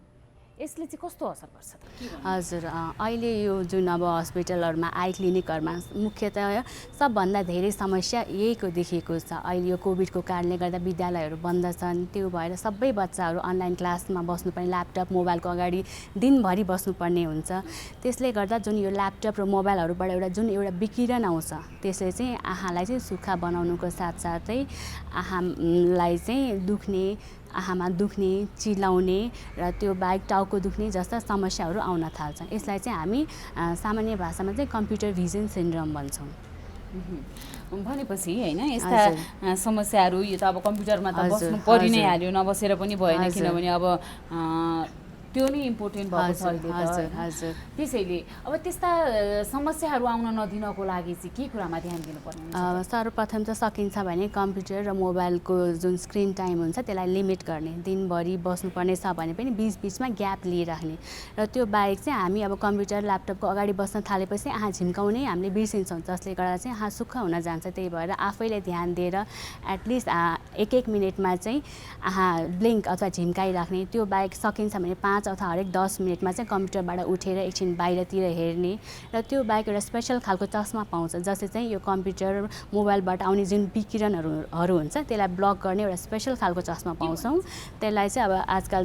Speaker 16: यसले चाहिँ कस्तो असर गर्छ?
Speaker 15: हजुर, अहिले यो जुन अब हस्पिटलहरूमा आई क्लिनिकहरूमा मुख्यतः सबभन्दा धेरै समस्या यहीको देखिएको छ। अहिले यो कोभिडको कारणले गर्दा विद्यालयहरू बन्द छन्, त्यो भएर सबै बच्चाहरू अनलाइन क्लासमा बस्नुपर्ने, ल्यापटप मोबाइलको अगाडि दिनभरि बस्नुपर्ने हुन्छ। त्यसले गर्दा जुन यो ल्यापटप र मोबाइलहरूबाट जुन एउटा विकिरण आउँछ त्यसले चाहिँ आँखालाई चाहिँ सुक्खा बनाउनुको साथसाथै आँखालाई चाहिँ आँखामा दुख्ने, चिलाउने र त्यो बाहेक टाउको दुख्ने जस्ता समस्याहरू आउन थाल्छन्। यसलाई चाहिँ हामी सामान्य भाषामा चाहिँ कम्प्युटर भिजन सिन्ड्रोम भन्छौँ।
Speaker 16: भनेपछि हैन यस्ता समस्याहरू यो त अब कम्प्युटरमा त बस्नु परि नै हाल्यो, नबसेर पनि भएन, किनभने अब त्यो नै इम्पोर्टेन्ट भएको छ अहिले त। त्यसैले अब त्यस्ता समस्याहरू आउन नदिनको लागि चाहिँ के कुरामा ध्यान दिनुपर्ने हुन्छ?
Speaker 15: सर्वप्रथम त सकिन्छ भने कम्प्युटर र मोबाइलको जुन स्क्रिन टाइम हुन्छ त्यसलाई लिमिट गर्ने, दिनभरि बस्नुपर्ने छ भने पनि बिचमा ग्याप लिइराख्ने। र त्यो बाहेक चाहिँ हामी अब कम्प्युटर ल्यापटपको अगाडि बस्न थालेपछि आँखा झिम्काउनै हामीले बिर्सिन्छौँ, जसले गर्दा चाहिँ आँखा सुक्खा हुन जान्छ। त्यही भएर आफैले ध्यान दिएर एटलिस्ट 1-1 मिनटमा चाहिँ आँखा ब्लिङ्क अथवा झिम्काइराख्ने। त्यो बाहेक सकिन्छ भने 5 अथवा हरेक 10 मिनटमा चाहिँ कम्प्युटरबाट उठेर एकछिन बाहिरतिर हेर्ने। र त्यो बाहेक एउटा स्पेसल खालको चस्मा पाउँछ जसले चाहिँ यो कम्प्युटर मोबाइलबाट आउने जुन विकिरणहरू हुन्छ त्यसलाई ब्लक गर्ने एउटा स्पेसल खालको चस्मा पाउँछौँ। त्यसलाई चाहिँ अब आजकल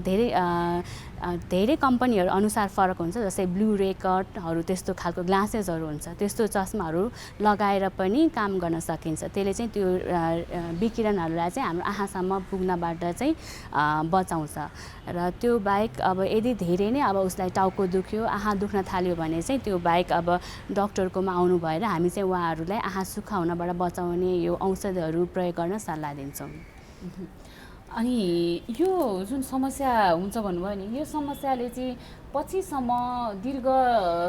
Speaker 15: धेरै कम्पनीहरू अनुसार फरक हुन्छ, जस्तै ब्लू रे कटहरू त्यस्तो खालको ग्लासेसहरू हुन्छ, त्यस्तो चस्माहरू लगाएर पनि काम गर्न सकिन्छ। त्यसले चाहिँ त्यो विकिरणहरूलाई चाहिँ हाम्रो आँखासम्म पुग्नबाट चाहिँ बचाउँछ। र त्यो बाहेक अब यदि धेरै नै अब उसलाई टाउको दुख्यो, आँखा दुख्न थाल्यो भने चाहिँ त्यो बाहेक अब डक्टरकोमा आउनु भएर हामी चाहिँ उहाँहरूलाई आँखा सुक्खा हुनबाट बचाउने यो औषधहरू प्रयोग गर्न सल्लाह दिन्छौँ।
Speaker 16: अनि यो जुन समस्या हुन्छ भन्नुभयो नि, यो समस्याले चाहिँ पछिसम्म दीर्घ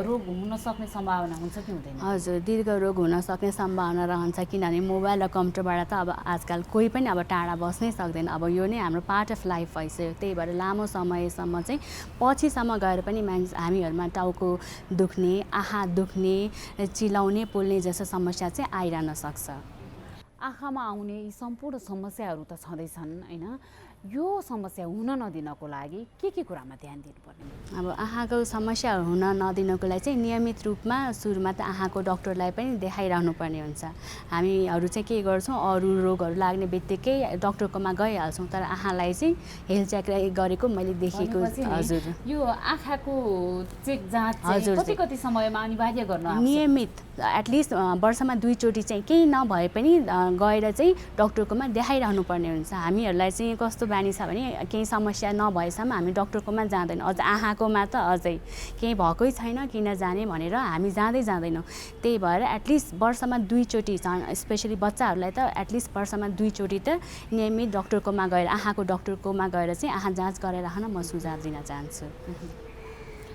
Speaker 16: रोग हुन सक्ने सम्भावना हुन्छ कि हुँदैन?
Speaker 15: हजुर, दीर्घ रोग हुन सक्ने सम्भावना रहन्छ, किनभने मोबाइल र कम्प्युटरबाट त अब आजकल कोही पनि अब टाढा बस्नै सक्दैन। अब यो नै हाम्रो पार्ट अफ लाइफ भइसक्यो। त्यही भएर लामो समयसम्म चाहिँ पछिसम्म गएर पनि हामीहरूमा टाउको दुख्ने, आँखा दुख्ने, चिलाउने, पोल्ने जस्तो समस्या चाहिँ आइरहन सक्छ।
Speaker 16: आँखामा आउने यी सम्पूर्ण समस्याहरू त छँदैछन् हैन, यो समस्या हुन नदिनको लागि के कुरामा ध्यान दिनुपर्ने?
Speaker 15: अब आँखाको समस्या हुन नदिनको लागि चाहिँ नियमित रूपमा सुरुमा त आँखाको डक्टरलाई पनि देखाइरहनु पर्ने हुन्छ। हामीहरू चाहिँ के गर्छौँ, अरू रोगहरू लाग्ने बित्तिकै डक्टरकोमा गइहाल्छौँ, तर आँखालाई चाहिँ हेलचेक गरेको मैले देखेको। हजुर,
Speaker 16: यो आँखाको चेक जाँच कति समयमा अनिवार्य गर्न
Speaker 15: नियमित एटलिस्ट वर्षमा 2 चोटि चाहिँ केही नभए पनि गएर चाहिँ डक्टरकोमा देखाइरहनु पर्ने हुन्छ। हामीहरूलाई चाहिँ कस्तो बानी छ भने केही समस्या नभएसम्म हामी डक्टरकोमा जाँदैन, अझ आँखाकोमा त अझै केही भएकै छैन किन जाने भनेर हामी जाँदैनौँ। त्यही भएर एटलिस्ट वर्षमा 2 चोटि, स्पेसली बच्चाहरूलाई त एटलिस्ट वर्षमा 2 चोटि त नियमित डक्टरकोमा गएर आँखाको डक्टरकोमा गएर चाहिँ आँखा जाँच गराइराख्न म सुझाव दिन चाहन्छु।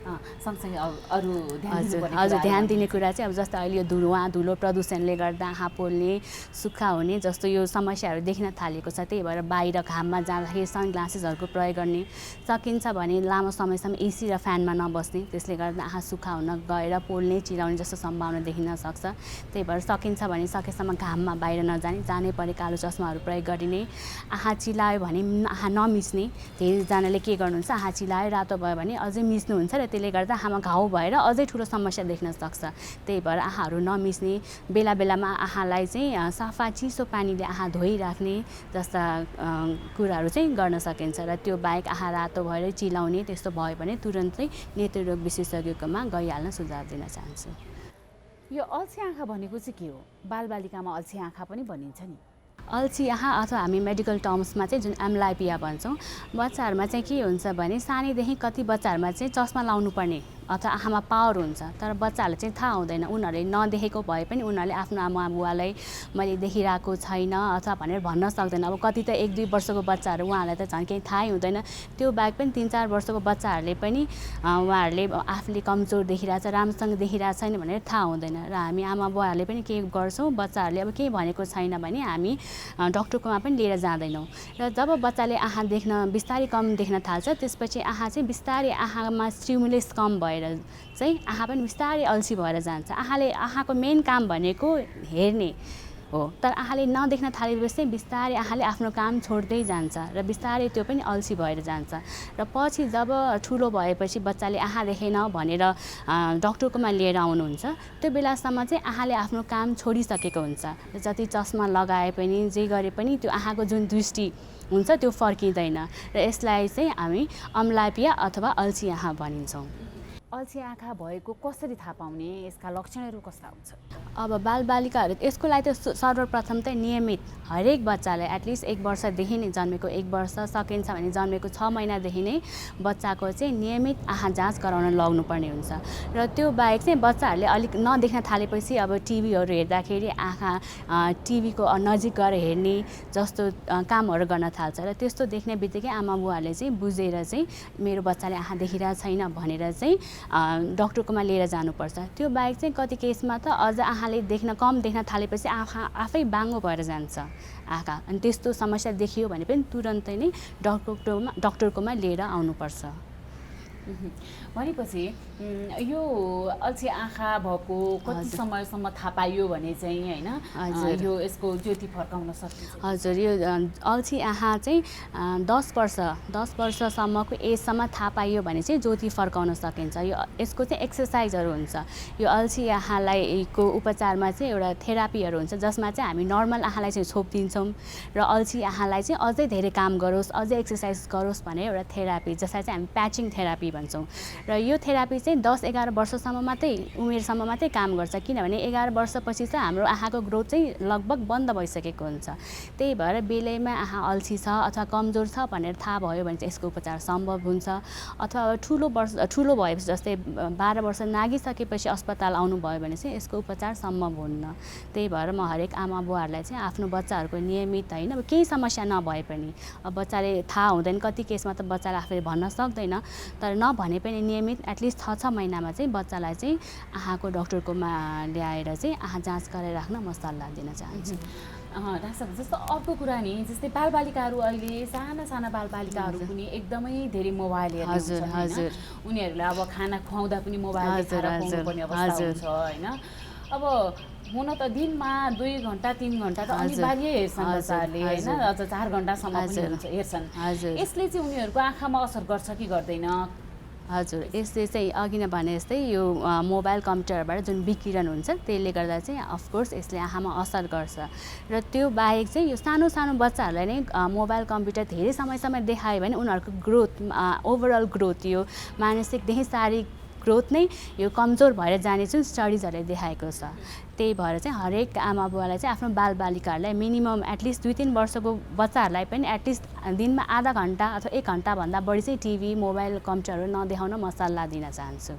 Speaker 16: सँगसँगै अरू
Speaker 15: हजुर, ध्यान दिने कुरा चाहिँ अब जस्तो अहिले धुलो प्रदूषणले गर्दा आँखा पोल्ने, सुक्खा हुने जस्तो यो समस्याहरू देखिन थालेको छ। त्यही भएर बाहिर घाममा जाँदाखेरि सनग्लासेसहरूको प्रयोग गर्ने, सकिन्छ भने लामो समयसम्म एसी र फ्यानमा नबस्ने, त्यसले गर्दा आँखा सुक्खा हुन गएर पोल्ने, चिलाउने जस्तो सम्भावना देखिन सक्छ। त्यही भएर सकिन्छ भने सकेसम्म घाममा बाहिर नजाने, जानै परे कालो चस्माहरू प्रयोग गरिने, आँखा चिलायो भने आँखा नमिच्ने। धेरैजनाले के गर्नुहुन्छ, आँखा चिलायो रातो भयो भने अझै मिच्नुहुन्छ र त्यसले गर्दा आँखामा घाउ भएर अझै ठुलो समस्या देख्न सक्छ। त्यही भएर आँखाहरू नमिच्ने, बेला बेलामा आँखालाई चाहिँ सफा चिसो पानीले आँखा धोइराख्ने जस्ता कुराहरू चाहिँ गर्न सकिन्छ। र त्यो बाहेक आँखा रातो भएर चिलाउने त्यस्तो भयो भने तुरन्तै नेत्ररोग विशेषज्ञकोमा गइहाल्न सुझाव दिन चाहन्छु।
Speaker 16: यो अल्छी आँखा भनेको चाहिँ के हो? बालबालिकामा अल्छी आँखा पनि भनिन्छ नि।
Speaker 15: अल्छी आँखा अथवा हामी मेडिकल टर्म्समा चाहिँ जुन एम्ब्लाइपिया भन्छौँ, बच्चाहरूमा चाहिँ के हुन्छ भने सानैदेखि कति बच्चाहरूमा चाहिँ चस्मा लाउनु पर्ने अथवा आँखामा पावर हुन्छ, तर बच्चाहरूलाई चाहिँ थाहा हुँदैन। उनीहरूले नदेखेको भए पनि उनीहरूले आफ्नो आमा बुवालाई मैले देखिरहेको छैन अथवा भनेर भन्न सक्दैन। अब कति त 1-2 वर्षको बच्चाहरू उहाँहरूलाई त झन् केही थाहै हुँदैन। त्यो बाहेक पनि 3-4 वर्षको बच्चाहरूले पनि उहाँहरूले आफूले कमजोर देखिरहेछ, राम्रोसँग देखिरहेको छैन भनेर थाहा हुँदैन। र हामी आमा बुवाहरूले पनि के गर्छौँ, बच्चाहरूले अब केही भनेको छैन भने हामी डक्टरकोमा पनि लिएर जाँदैनौँ। र जब बच्चाले आँखा बिस्तारै कम देख्न थाल्छ, त्यसपछि आँखा चाहिँ बिस्तारै आँखामा स्टिमुलेस कम भएर चाहिँ आँखा पनि बिस्तारै अल्छी भएर जान्छ। आँखाको मेन काम भनेको हेर्ने हो, तर आँखाले नदेख्न थालेपछि चाहिँ बिस्तारै आँखाले आफ्नो काम छोड्दै जान्छ र बिस्तारै त्यो पनि अल्छी भएर जान्छ। र पछि जब ठुलो भएपछि बच्चाले आँखा देखेन भनेर डक्टरकोमा लिएर आउनुहुन्छ, त्यो बेलासम्म चाहिँ आँखाले आफ्नो काम छोडिसकेको हुन्छ। र जति चस्मा लगाए पनि जे गरे पनि त्यो आँखाको जुन दृष्टि हुन्छ त्यो फर्किँदैन। र यसलाई चाहिँ हामी एम्ब्लाइपिया अथवा अल्छी आँखा भनिन्छौँ।
Speaker 16: अल्छी आँखा भएको कसरी थाहा पाउने, यसका लक्षणहरू कस्ता हुन्छ?
Speaker 15: अब बालबालिकाहरू यसको लागि त सर्वप्रथम चाहिँ नियमित हरेक बच्चालाई एटलिस्ट 1 वर्षदेखि नै, जन्मेको 1 वर्ष सकिन्छ भने जन्मेको 6 महिनादेखि नै बच्चाको चाहिँ नियमित आँखा जाँच गराउन लाग्नुपर्ने हुन्छ। र त्यो बाहेक चाहिँ बच्चाहरूले अलिक नदेख्न थालेपछि अब टिभीहरू हेर्दाखेरि आँखा टिभीको नजिक गएर हेर्ने जस्तो कामहरू गर्न थाल्छ। र त्यस्तो देख्ने बित्तिकै आमा बुवाहरूले चाहिँ बुझेर चाहिँ मेरो बच्चाले आँखा देखिरहेको छैन भनेर चाहिँ डक्टरकोमा लिएर जानुपर्छ। त्यो बाहेक चाहिँ कति केसमा त अझ आँखाले कम देख्न थालेपछि आँखा आफै बाङ्गो भएर जान्छ आँखा, अनि त्यस्तो समस्या देखियो भने पनि तुरन्तै नै डक्टरकोमा लिएर आउनुपर्छ।
Speaker 16: भनेपछि यो अल्छी आँखा भएको कति समयसम्म थाहा पाइयो भने चाहिँ होइन यो यसको ज्योति फर्काउन सकिन्छ?
Speaker 15: हजुर, यो अल्छी आँखा चाहिँ 10 वर्षसम्मको एजसम्म थाहा पाइयो भने चाहिँ ज्योति फर्काउन सकिन्छ। यसको चाहिँ एक्सर्साइजहरू हुन्छ। यो अल्छी आँखाको उपचारमा चाहिँ एउटा थेरापीहरू हुन्छ, जसमा चाहिँ हामी नर्मल आँखालाई चाहिँ छोपिदिन्छौँ र अल्छी आँखालाई चाहिँ अझै धेरै काम गरोस्, अझै एक्सर्साइज गरोस् भनेर एउटा थेरापी, जसलाई चाहिँ हामी प्याचिङ थेरापी भन्छौँ। र यो थेरापी चाहिँ 10-11 वर्षसम्म मात्रै उमेरसम्म मात्रै काम गर्छ, किनभने 11 वर्षपछि चाहिँ हाम्रो आँखाको ग्रोथ चाहिँ लगभग बन्द भइसकेको हुन्छ। त्यही भएर बेलैमा आँखा अल्छी छ अथवा कमजोर छ भनेर थाहा भयो भने चाहिँ यसको उपचार सम्भव हुन्छ। अथवा ठुलो भएपछि जस्तै 12 वर्ष नागिसकेपछि अस्पताल आउनुभयो भने चाहिँ यसको उपचार सम्भव हुन्न। त्यही भएर म हरेक आमा बुवाहरूलाई चाहिँ आफ्नो बच्चाहरूको नियमित होइन, अब केही समस्या नभए पनि, अब बच्चाले थाहा हुँदैन, कति केसमा त बच्चाले आफूले भन्न सक्दैन, तर नभने पनि नियमित एटलिस्ट 6 महिनामा चाहिँ बच्चालाई चाहिँ आँखाको डक्टरकोमा ल्याएर चाहिँ आँखा जाँच गराइराख्न म सल्लाह दिन चाहन्छु।
Speaker 16: डाक्टर साहब, जस्तो अर्को कुरा नि, जस्तै बालबालिकाहरू अहिले साना बालबालिकाहरू पनि एकदमै धेरै मोबाइल हेर्ने हुन्छन्। उनीहरूलाई अब खाना खुवाउँदा पनि मोबाइल देखाएर खुवाउनु पर्ने अवस्था हुन्छ होइन। अब हुन त दिनमा 2 घन्टा 3 घन्टा त अनिवार्य हेर्छन् बच्चाहरूले होइन, अझ 4 घन्टासम्म पनि हेर्छन्। यसले चाहिँ उनीहरूको आँखामा असर गर्छ कि गर्दैन?
Speaker 15: हजुर, यसले चाहिँ अघि नै भने जस्तै यो मोबाइल कम्प्युटरबाट जुन विकिरण हुन्छ त्यसले गर्दा चाहिँ अफकोर्स यसले आँखामा असर गर्छ। र त्यो बाहेक चाहिँ यो सानो सानो बच्चाहरूलाई नै मोबाइल कम्प्युटर धेरै समयसम्म देखायो भने उनीहरूको ग्रोथ, ओभरअल ग्रोथ, यो मानसिकदेखि शारीरिक ग्रोथ नै यो कमजोर भएर जाने जुन स्टडिजहरूले देखाएको छ। त्यही भएर चाहिँ हरेक आमा बुवालाई चाहिँ आफ्नो बालबालिकाहरूलाई मिनिमम एटलिस्ट 2-3 वर्षको बच्चाहरूलाई पनि एटलिस्ट दिनमा आधा घन्टा अथवा 1 घन्टाभन्दा बढी चाहिँ टिभी, मोबाइल, कम्प्युटरहरू नदेखाउन म सल्लाह दिन चाहन्छु।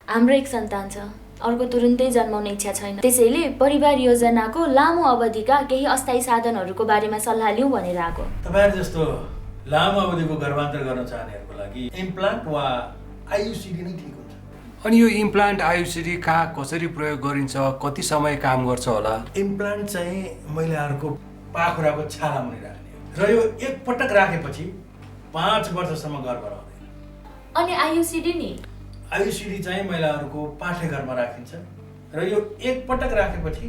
Speaker 17: हाम्रो एक सन्तान छ, अर्को तुरुन्तै जन्माउने इच्छा छैन। त्यसैले परिवार योजनाको लामो अवधिका केही अस्थायी साधनहरूको बारेमा सल्लाह लिउँ भनेर आएको।
Speaker 18: तपाईहरु जस्तो लामो अवधिको गर्भान्तर गर्न चाहनेहरूको लागि इम्प्लान्ट वा आयुसिडी नै ठिक हुन्छ।
Speaker 19: अनि यो इम्प्लान्ट आयुसिडी कहाँ कसरी प्रयोग गरिन्छ, कति समय काम गर्छ होला?
Speaker 18: इम्प्लान्ट चाहिँ महिलाहरूको पाखुराको छाला मुनि राख्ने हो र यो एक पटक राखेपछि 5 वर्षसम्म गर्भ रहँदैन।
Speaker 17: अनि आयुसिडी नि?
Speaker 18: आयुसिडी चाहिँ महिलाहरूको पाठेघरमा राखिन्छ र यो एक पटक राखेपछि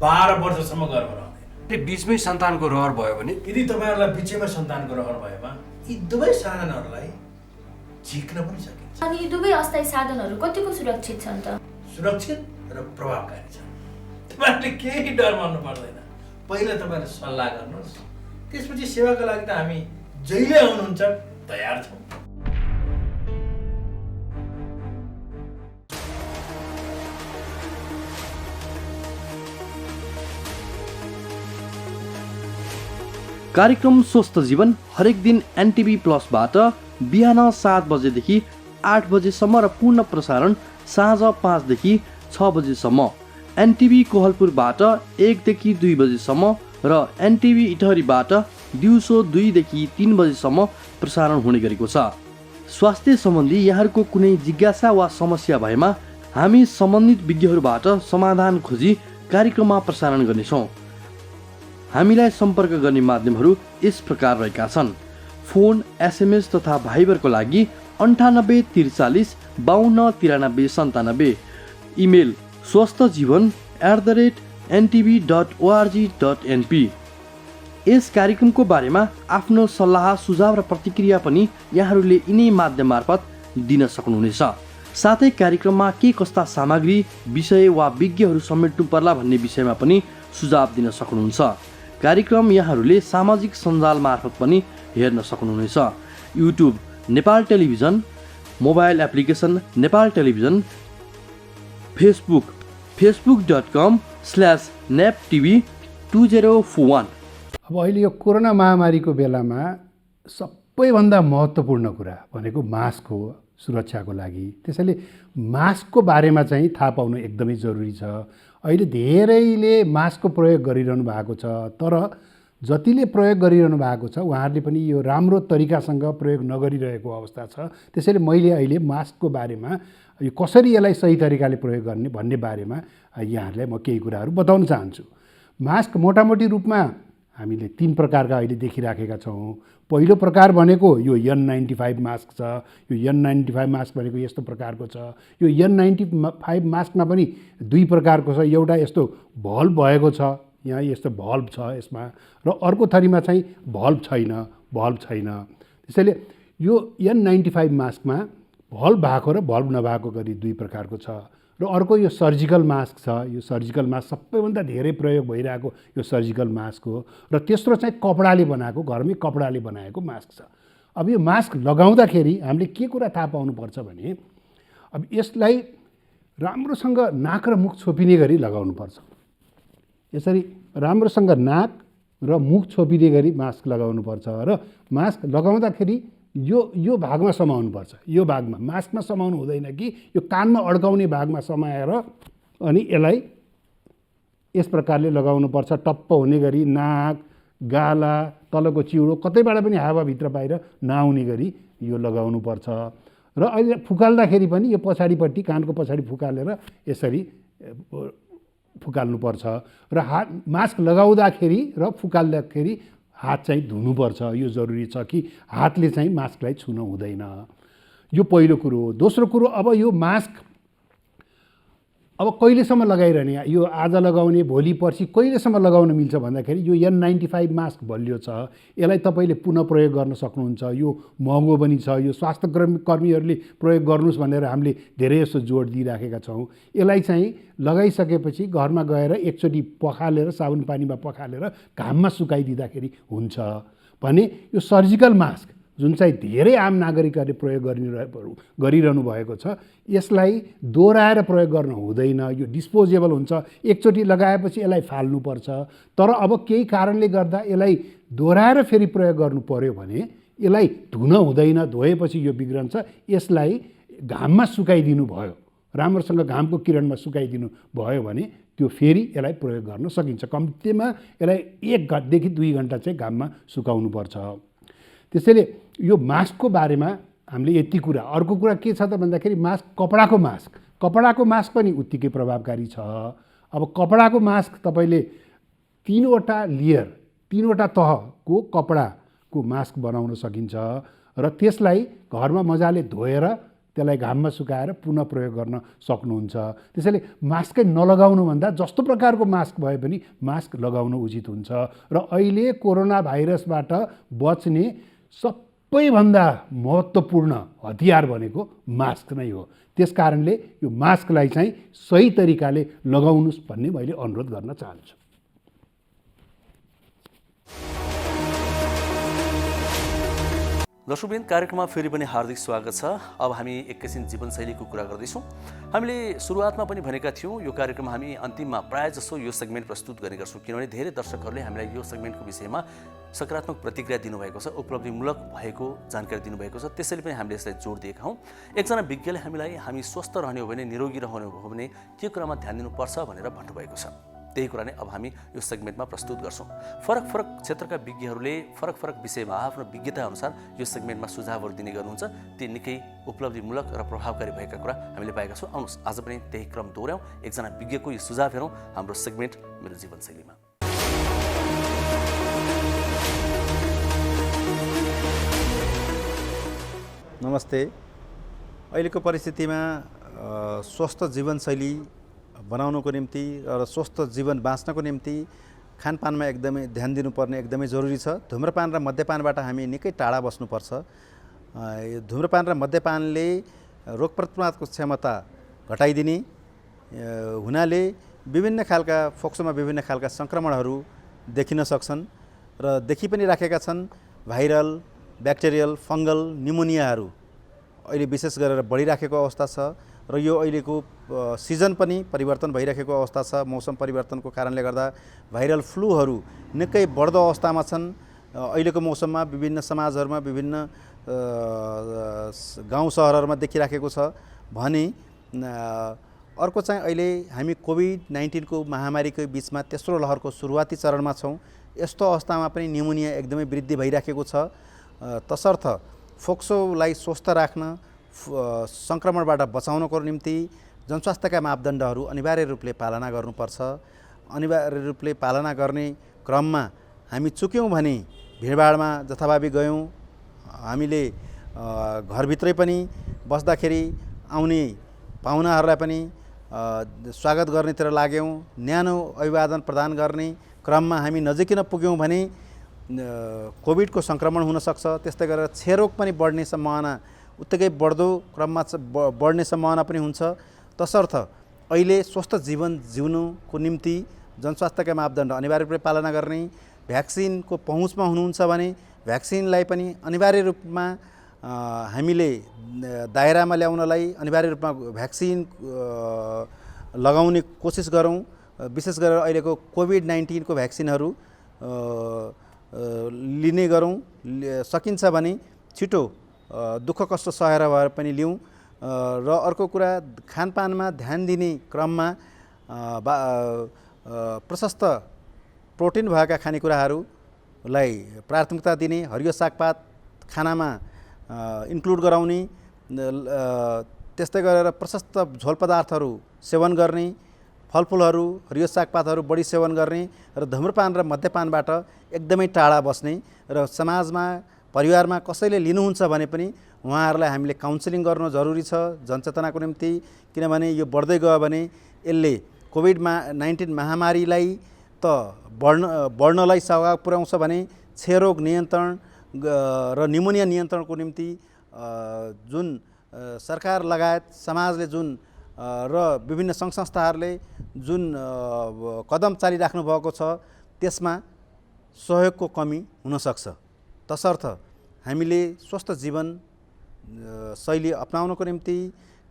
Speaker 18: 12 वर्षसम्म गर्भ रहँदैन।
Speaker 19: बीचमै सन्तानको रहर भयो भने?
Speaker 18: यदि तपाईहरुलाई बीचैमा सन्तानको रहर भएमा यी दुवै साधनहरूलाई झिक्न पनि सकिन्छ।
Speaker 17: अनि यी दुवै अस्थायी साधनहरू कतिको सुरक्षित छन् त?
Speaker 18: सुरक्षित र प्रभावकारी छन्। तपाईहरुले केही डर मान्नु पर्दैन। पहिला तपाईहरु सल्लाह गर्नुहोस्, त्यसपछि सेवाको लागि त हामी जहिले आउनुहुन्छ तयार छौँ।
Speaker 20: कार्यक्रम स्वस्थ जीवन हरेक दिन एनटिभी प्लसबाट बिहान 7 बजेदेखि 8 बजेसम्म र पूर्ण प्रसारण साँझ 5 देखि 6 बजेसम्म, एनटिभी कोहलपुरबाट 1 देखि 2 बजेसम्म र एनटिभी इटहरीबाट दिउँसो 2 देखि 3 बजेसम्म प्रसारण हुने गरेको छ। स्वास्थ्य सम्बन्धी यहाँहरूको कुनै जिज्ञासा वा समस्या भएमा हामी सम्बन्धित विज्ञहरूबाट समाधान खोजी कार्यक्रममा प्रसारण गर्नेछौँ। हामीलाई सम्पर्क गर्ने माध्यमहरू यस प्रकार रहेका छन्: फोन, एसएमएस तथा भाइबरको लागि 98 43 52 93 97, इमेल swasthajievan@ntv.org.np। यस कार्यक्रमको बारेमा आफ्नो सल्लाह, सुझाव र प्रतिक्रिया पनि यहाँहरूले यिनै माध्यम मार्फत दिन सक्नुहुनेछ। साथै कार्यक्रममा के कस्ता सामग्री, विषय वा विज्ञहरू समेट्नु पर्ला भन्ने विषयमा पनि सुझाव दिन सक्नुहुन्छ। कार्यक्रम यहाँहरूले सामाजिक सञ्जाल मार्फत पनि हेर्न सक्नुहुनेछ। YouTube Nepal television, mobile application Nepal television, Facebook facebook.com/neptv2041।
Speaker 21: अब अहिले यो कोरोना महामारीको बेलामा सबैभन्दा महत्त्वपूर्ण कुरा भनेको मास्क हो सुरक्षाको लागि। त्यसैले मास्कको बारेमा चाहिँ थाहा पाउनु एकदमै जरुरी छ। अहिले धेरैले मास्कको प्रयोग गरिरहनु भएको छ, तर जतिले प्रयोग गरिरहनु भएको छ उहाँहरूले पनि यो राम्रो तरिकासँग प्रयोग नगरिरहेको अवस्था छ। त्यसैले मैले अहिले मास्कको बारेमा यो कसरी यसलाई सही तरिकाले प्रयोग गर्ने भन्ने बारेमा यहाँहरूलाई म केही कुराहरू बताउन चाहन्छु। मास्क मोटामोटी रूपमा हामीले 3 प्रकारका अहिले देखिराखेका छौँ। पहिलो प्रकार भनेको यो N95 मास्क छ। यो N95 मास्क भनेको यस्तो प्रकारको छ। यो N95 मास्कमा पनि 2 प्रकारको छ। एउटा यस्तो भल्भ भएको छ, यहाँ यस्तो भल्भ छ यसमा, र अर्को थरीमा चाहिँ भल्भ छैन। त्यसैले यो N95 मास्कमा भल्भ भएको र भल्भ नभएको गरी 2 प्रकारको छ। र अर्को यो सर्जिकल मास्क छ। यो सर्जिकल मास्क सबैभन्दा धेरै प्रयोग भइरहेको यो सर्जिकल मास्क हो। र तेस्रो चाहिँ कपडाले बनाएको, घरमै कपडाले बनाएको मास्क छ। अब यो मास्क लगाउँदाखेरि हामीले के कुरा थाहा पाउनुपर्छ भने अब यसलाई राम्रोसँग नाक र मुख छोपिने गरी लगाउनुपर्छ। यसरी राम्रोसँग नाक र मुख छोपिने गरी मास्क लगाउनुपर्छ र मास्क लगाउँदाखेरि यो भागमा समाउनुपर्छ। यो भागमा मास्कमा समाउनु हुँदैन कि यो कानमा अड्काउने भागमा समाएर अनि यसलाई यस प्रकारले लगाउनुपर्छ। टप्प हुने गरी नाक, गाला, तलको चिउरो कतैबाट पनि हावाभित्र बाहिर नआउने गरी यो लगाउनुपर्छ। र अहिले फुकाल्दाखेरि पनि यो पछाडिपट्टि कानको पछाडि फुकालेर यसरी फुकाल्नुपर्छ। र मास्क लगाउँदाखेरि र फुकाल्दाखेरि हात चाहिँ धुनुपर्छ। यो जरुरी छ कि हातले चाहिँ मास्कलाई छुन हुँदैन। यो पहिलो कुरो हो। दोस्रो कुरो, अब यो मास्क अब कहिलेसम्म लगाइरहने, यो आज लगाउने भोलि पर्सि कहिलेसम्म लगाउन मिल्छ भन्दाखेरि यो N95 मास्क बलियो छ, यसलाई तपाईँले पुनः प्रयोग गर्न सक्नुहुन्छ। यो महँगो पनि छ, यो स्वास्थ्य कर्मीहरूले प्रयोग गर्नुहोस् भनेर हामीले धेरै जस्तो जोड दिइराखेका छौँ। यसलाई चाहिँ लगाइसकेपछि घरमा गएर एकचोटि पखालेर साबुन पानीमा पखालेर घाममा सुकाइदिँदाखेरि हुन्छ भने यो सर्जिकल मास्क जुन चाहिँ धेरै आम नागरिकहरूले प्रयोग गरिरहनु भएको छ, यसलाई दोहोऱ्याएर प्रयोग गर्न हुँदैन। यो डिस्पोजेबल हुन्छ, एकचोटि लगाएपछि यसलाई फाल्नुपर्छ। तर अब केही कारणले गर्दा यसलाई दोहोऱ्याएर फेरि प्रयोग गर्नु पर्यो भने यसलाई धुन हुँदैन, धोएपछि यो बिग्रन्छ। यसलाई घाममा सुकाइदिनु भयो, राम्रोसँग घामको किरणमा सुकाइदिनु भयो भने त्यो फेरि यसलाई प्रयोग गर्न सकिन्छ। कम्तीमा यसलाई 1 देखि 2 घन्टा चाहिँ घाममा सुकाउनुपर्छ। त्यसैले यो मास्कको बारेमा हामीले यति कुरा। अर्को कुरा के छ त भन्दाखेरि कपडाको मास्क पनि उत्तिकै प्रभावकारी छ। अब कपडाको मास्क तपाईँले 3वटा लेयर 3वटा तहको कपडाको मास्क बनाउन सकिन्छ र त्यसलाई घरमा मजाले धोएर त्यसलाई घाममा सुकाएर पुनः प्रयोग गर्न सक्नुहुन्छ। त्यसैले मास्कै नलगाउनुभन्दा जस्तो प्रकारको मास्क भए पनि मास्क लगाउन उचित हुन्छ। र अहिले कोरोना भाइरसबाट बच्ने सबैभन्दा महत्त्वपूर्ण हतियार भनेको मास्क नै हो। त्यस कारणले यो मास्कलाई चाहिँ सही तरिकाले लगाउनुहोस् भन्ने मैले अनुरोध गर्न चाहन्छु।
Speaker 4: दर्शकवृन्द, कार्यक्रममा फेरि पनि हार्दिक स्वागत छ। अब हामी एकैछिन जीवनशैलीको कुरा गर्दैछौँ। हामीले सुरुवातमा पनि भनेका थियौँ यो कार्यक्रम हामी अन्तिममा प्रायः जसो यो सेगमेन्ट प्रस्तुत गर्ने गर्छौँ, किनभने धेरै दर्शकहरूले हामीलाई यो सेगमेन्टको विषयमा सकारात्मक प्रतिक्रिया दिनुभएको छ, उपलब्धिमूलक भएको जानकारी दिनुभएको छ। त्यसैले पनि हामीले यसलाई जोड दिएका हौँ। एकजना विज्ञले हामीलाई हामी स्वस्थ रहने हो भने, निरोगी रहने हो भने के कुरामा ध्यान दिनुपर्छ भनेर भन्नुभएको छ। त्यही कुरा नै अब हामी यो सेगमेन्टमा प्रस्तुत गर्छौँ। फरक क्षेत्रका विज्ञहरूले फरक विषयमा आफ्नो विज्ञता अनुसार यो सेगमेन्टमा सुझावहरू दिने गर्नुहुन्छ। ती निकै उपलब्धिमूलक र प्रभावकारी भएका कुरा हामीले पाएका छौँ। आउनुहोस् आज पनि त्यही क्रम दोहोऱ्याउँ, एकजना विज्ञको यो सुझाव हेरौँ हाम्रो सेगमेन्ट मेरो जीवनशैलीमा।
Speaker 1: नमस्ते। अहिलेको परिस्थितिमा स्वस्थ जीवनशैली बनाउनको निम्ति र स्वस्थ जीवन बाँच्नको निम्ति खानपानमा एकदमै ध्यान दिनुपर्ने एकदमै जरुरी छ। धुम्रपान र मद्यपानबाट हामी निकै टाढा बस्नुपर्छ। धुम्रपान र मद्यपानले रोग प्रतिरोधको क्षमता घटाइदिने हुनाले विभिन्न खालका फोक्सोमा विभिन्न खालका सङ्क्रमणहरू देखिन सक्छन् र देखि पनि राखेका छन्। भाइरल, ब्याक्टेरियल, फङ्गल निमोनियाहरू अहिले विशेष गरेर बढिराखेको अवस्था छ र यो अहिलेको सिजन पनि परिवर्तन भइरहेको अवस्था छ। मौसम परिवर्तनको कारणले गर्दा भाइरल फ्लूहरू निकै बढ्दो अवस्थामा छन्। अहिलेको मौसममा विभिन्न समाजहरूमा विभिन्न गाउँ सहरहरूमा देखिराखेको छ भने अर्को चाहिँ अहिले हामी कोभिड-19 को महामारीको बिचमा तेस्रो लहरको सुरुवाती चरणमा छौँ। यस्तो अवस्थामा पनि निमोनिया एकदमै वृद्धि भइराखेको छ। तसर्थ फोक्सोलाई स्वस्थ राख्न, सङ्क्रमणबाट बचाउनको निम्ति जनस्वास्थ्यका मापदण्डहरू अनिवार्य रूपले पालना गर्नुपर्छ। अनिवार्य रूपले पालना गर्ने क्रममा हामी चुक्यौँ भने भिडभाडमा जथाभावी गयौँ, हामीले घरभित्रै पनि बस्दाखेरि आउने पाहुनाहरूलाई पनि स्वागत गर्नेतिर लाग्यौँ, न्यानो अभिवादन प्रदान गर्ने क्रममा हामी नजिकै पुग्यौँ भने कोभिडको सङ्क्रमण हुनसक्छ। त्यस्तै गरेर क्षयरोग पनि बढ्ने सम्भावना उत्तिकै बढ्दो क्रममा बढ्ने सम्भावना पनि हुन्छ। तसर्थ अहिले स्वस्थ जीवन जिउनुको निम्ति जनस्वास्थ्यका मापदण्ड अनिवार्य रूपले पालना गर्ने, भ्याक्सिनको पहुँचमा हुनुहुन्छ भने भ्याक्सिनलाई पनि अनिवार्य रूपमा हामीले दायरामा ल्याउनलाई अनिवार्य रूपमा भ्याक्सिन लगाउने कोसिस गरौँ। विशेष गरेर अहिलेको कोभिड-19 को भ्याक्सिनहरू लिने गरौँ। सकिन्छ भने छिटो दुःख कष्ट सहेर भएर पनि लिउँ। र अर्को कुरा, खानपानमा ध्यान दिने क्रममा प्रशस्त प्रोटिन भएका खानेकुराहरूलाई प्राथमिकता दिने, हरियो सागपात खानामा इन्क्लुड गराउने, त्यस्तै गरेर प्रशस्त झोल पदार्थहरू सेवन गर्ने, फलफुलहरू, हरियो सागपातहरू बढी सेवन गर्ने र धुम्रपान र मद्यपानबाट एकदमै टाढा बस्ने र समाजमा परिवारमा कसैले लिनुहुन्छ भने पनि उहाँहरूलाई हामीले काउन्सिलिङ गर्नु जरुरी छ जनचेतनाको निम्ति। किनभने यो बढ्दै गयो भने यसले कोभिड-19 महामारीलाई त बढ्नलाई सघाव पुर्याउँछ भने क्षयरोग नियन्त्रण र निमोनिया नियन्त्रणको निम्ति जुन सरकार लगायत समाजले जुन र विभिन्न सङ्घ संस्थाहरूले जुन कदम चालिराख्नु भएको छ त्यसमा सहयोगको कमी हुनसक्छ। तसर्थ हामीले स्वस्थ जीवन शैली अपनाउनको निम्ति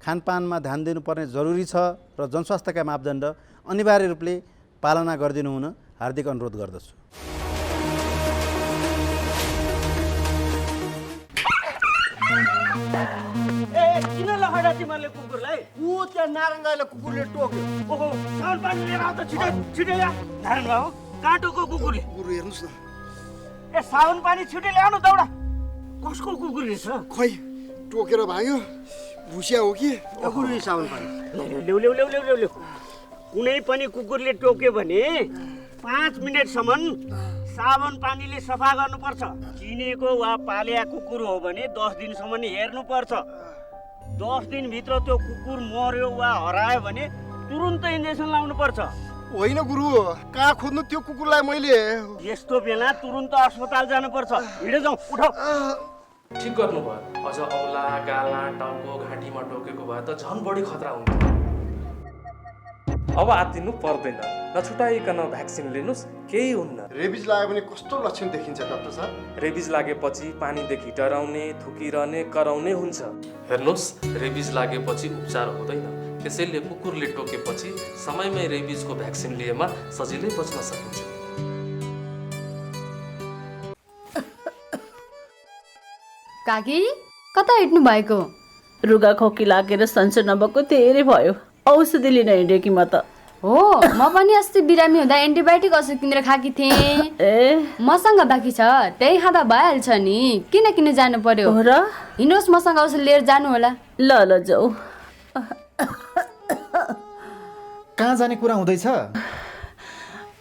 Speaker 1: खानपानमा ध्यान दिनुपर्ने जरुरी छ र जनस्वास्थ्यका मापदण्ड अनिवार्य रूपले पालना गरिदिनु हुन हार्दिक अनुरोध गर्दछु।
Speaker 3: किन लखडा तिमीहरूले कुकुरलाई? ऊ त्यहाँ नारायण दाइले कुकुरले टोक्यो। ओहो, साउन पानी लिएर आऊ त छिटै छिटै या। नारायण बाबु, काँटोको कुकुरले। कुकुर हेर्नुस् न। ए साउन पानी छिटै ल्याउनु दौडा। कसको कुकुर रहेछ?
Speaker 22: खै टोकेर भाग्यो। भुसिया हो कि?
Speaker 3: कुकुरले साउन पानी। ल्याउ ल्याउ ल्याउ ल्याउ ल्याउ। कुनै पनि कुकुरले टोक्यो भने 5 मिनेटसम्म साबुन पानीले सफा गर्नुपर्छ। चिनेको वा पालिया कुकुर हो भने 10 दिनसम्म हेर्नुपर्छ। 10 दिनभित्र त्यो कुकुर मर्यो वा हरायो भने तुरुन्तै इन्जेक्सन लाउनुपर्छ।
Speaker 22: होइन गुरु, कहाँ खोज्नु त्यो कुकुरलाई मैले?
Speaker 3: यस्तो बेला तुरुन्त अस्पताल जानुपर्छ। हिँडे जाउँ, उठाऊ।
Speaker 5: ठिक गर्नुभयो। अझ औला, गाला, टाउको, घाँटीमा टोकेको भए त झन् बढी खतरा हुन्थ्यो। अब आत्तिनु पर्दैन। नछुटाइकन भ्याक्सिन लिनुस्, केही हुन्न।
Speaker 22: रेबिज लाग्यो भने कस्तो लक्षण देखिन्छ डाक्टर साहब?
Speaker 5: रेबिज लागेपछि पानीदेखि डराउने, थुकिरहने, कराउने हुन्छ। हेर्नुहोस्, रेबिज लागेपछि उपचार हुँदैन। त्यसैले कुकुरले टोकेपछि समयमै रेबिजको भ्याक्सिन लिएमा सजिलै बच्न सकिन्छ।
Speaker 23: काकी कता हिँड्नु भएको?
Speaker 24: रुगा खोकी लागेर सन्चो नभएको धेरै भयो। औषधि लिन हिँडेँ कि म त।
Speaker 23: हो, म पनि अस्ति बिरामी हुँदा एन्टिबायोटिक औषध किनेर खाकी थिएँ।
Speaker 24: ए
Speaker 23: मसँग बाँकी छ, त्यही खाँदा भइहाल्छ नि। किन किन जानु पर्यो
Speaker 24: र?
Speaker 23: हिँड्नुहोस्, मसँग औषध लिएर जानु होला।
Speaker 24: ल ल जाऊ।
Speaker 25: कहाँ जाने कुरा हुँदैछ?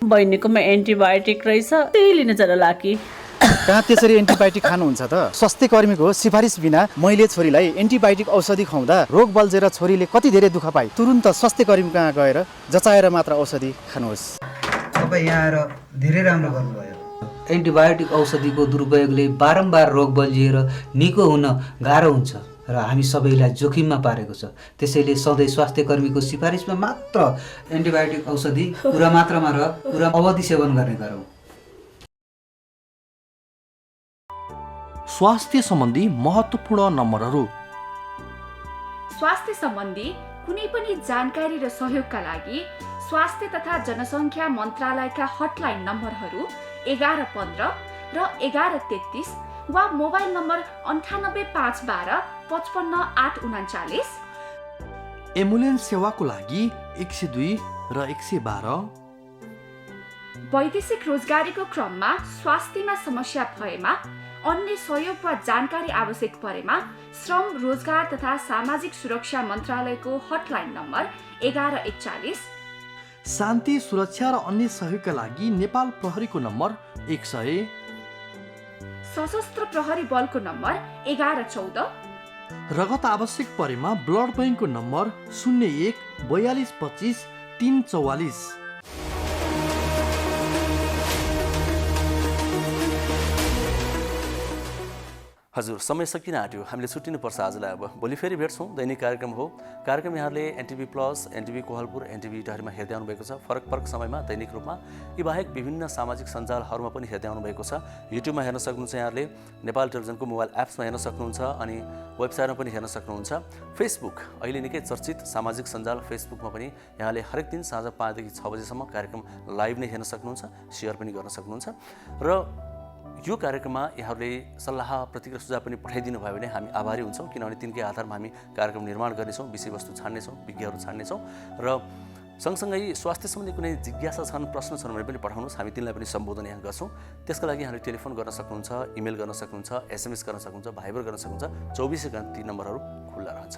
Speaker 24: बहिनीकोमा एन्टिबायोटिक रहेछ, त्यही लिन जरा लाकी।
Speaker 25: कहाँ त्यसरी एन्टिबायोटिक खानुहुन्छ त? स्वास्थ्य कर्मीको सिफारिस बिना मैले छोरीलाई एन्टिबायोटिक औषधि खुवाउँदा रोग बल्झेर छोरीले कति धेरै दुःख पाए। तुरुन्त स्वास्थ्य कर्मी कहाँ गएर जचाएर मात्र औषधि खानुहोस्।
Speaker 26: तपाईँ यहाँ आएर धेरै राम्रो गर्नुभयो। एन्टिबायोटिक औषधिको दुरुपयोगले बारम्बार रोग बल्झिएर निको हुन गाह्रो हुन्छ र हामी सबैलाई जोखिममा पारेको छ। त्यसैले सधैँ स्वास्थ्य कर्मीको सिफारिसमा मात्र एन्टिबायोटिक औषधि पुरा मात्रामा र पुरा अवधि सेवन गर्ने गरौँ।
Speaker 20: स्वास्थ्य सम्बन्धी महत्त्वपूर्ण नम्बरहरू।
Speaker 27: स्वास्थ्य सम्बन्धी कुनै पनि जानकारी र सहयोगका लागि स्वास्थ्य तथा जनसङ्ख्या मन्त्रालयका हटलाइन नम्बरहरू 1115 र 1133 वा मोबाइल नम्बर 985112 55839।
Speaker 20: एम्बुलेन्स सेवाको लागि 102 र 112।
Speaker 27: वैदेशिक रोजगारीको क्रममा स्वास्थ्यमा समस्या भएमा, अन्य सहयोग वा जानकारी आवश्यक परेमा श्रम, रोजगार तथा सामाजिक सुरक्षा मन्त्रालयको हटलाइन नम्बर 1141।
Speaker 20: शान्ति, सुरक्षा र अन्य सहयोगका लागि नेपाल प्रहरीको नम्बर 100।
Speaker 27: सशस्त्र प्रहरी बलको नम्बर 1114।
Speaker 20: रगत आवश्यक परेमा ब्लड बैंकको नम्बर 01 42 25 344।
Speaker 4: हजुर, समय सकिन आँट्यो। हामीले छुट्टिनुपर्छ आजलाई। अब भोलि फेरि भेट्छौँ। दैनिक कार्यक्रम हो। कार्यक्रम यहाँले NTV plus, NTV Kohalpur, NTV डहरीमा हेर्दै आउनुभएको छ। फरक फरक समयमा दैनिक रूपमा। यी बाहेक विभिन्न सामाजिक सञ्जालहरूमा पनि हेर्दै आउनुभएको छ। युट्युबमा हेर्न सक्नुहुन्छ यहाँले, नेपाल टेलिभिजनको मोबाइल एप्समा हेर्न सक्नुहुन्छ, अनि वेबसाइटमा पनि हेर्न सक्नुहुन्छ। फेसबुक अहिले निकै चर्चित सामाजिक सञ्जाल फेसबुकमा पनि यहाँले हरेक दिन साँझ 5 देखि 6 बजेसम्म कार्यक्रम लाइभ नै हेर्न सक्नुहुन्छ, सेयर पनि गर्न सक्नुहुन्छ। र यो कार्यक्रममा यहाँहरूले सल्लाह, प्रतिक्रिया, सुझाव पनि पठाइदिनु भयो भने हामी आभारी हुन्छौँ, किनभने तिनकै आधारमा हामी कार्यक्रम निर्माण गर्नेछौँ, विषयवस्तु छान्नेछौँ, विज्ञहरू छान्नेछौँ। र सँगसँगै स्वास्थ्य सम्बन्धी कुनै जिज्ञासा छन्, प्रश्न छन् भने पनि पठाउनुहोस्, हामी तिनलाई पनि सम्बोधन यहाँ गर्छौँ। त्यसका लागि यहाँले टेलिफोन गर्न सक्नुहुन्छ, इमेल गर्न सक्नुहुन्छ, एसएमएस गर्न सक्नुहुन्छ, भाइबर गर्न सक्नुहुन्छ। 24 घण्टा ती नम्बरहरू खुल्ला रहन्छ।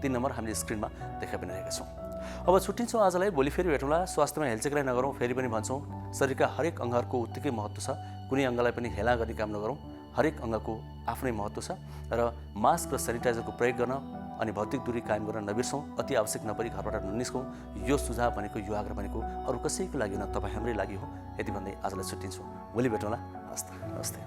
Speaker 4: 3 नम्बर हामीले स्क्रिनमा देखा पनि रहेका छौँ। अब छुट्टिन्छौँ आजलाई। भोलि फेरि भेटौँला। स्वास्थ्यमा हेलचेक्राइ नगरौँ। फेरि पनि भन्छौँ, शरीरका हरेक अङ्गहरूको उत्तिकै महत्त्व छ। कुनै अङ्गलाई पनि हेला गर्ने काम नगरौँ। हरेक अङ्गको आफ्नै महत्त्व छ र मास्क र सेनिटाइजरको प्रयोग गर्न अनि भौतिक दूरी कायम गर्न नबिर्सौँ, अति आवश्यक नपरी घरबाट ननिस्कौँ। यो सुझाव भनेको, यो आग्रह भनेको अरू कसैको लागि न, तपाईँ हाम्रै लागि हो। यति भन्दै आजलाई छुट्टिन्छौँ। भोलि भेटौँला। हस्त, नमस्ते।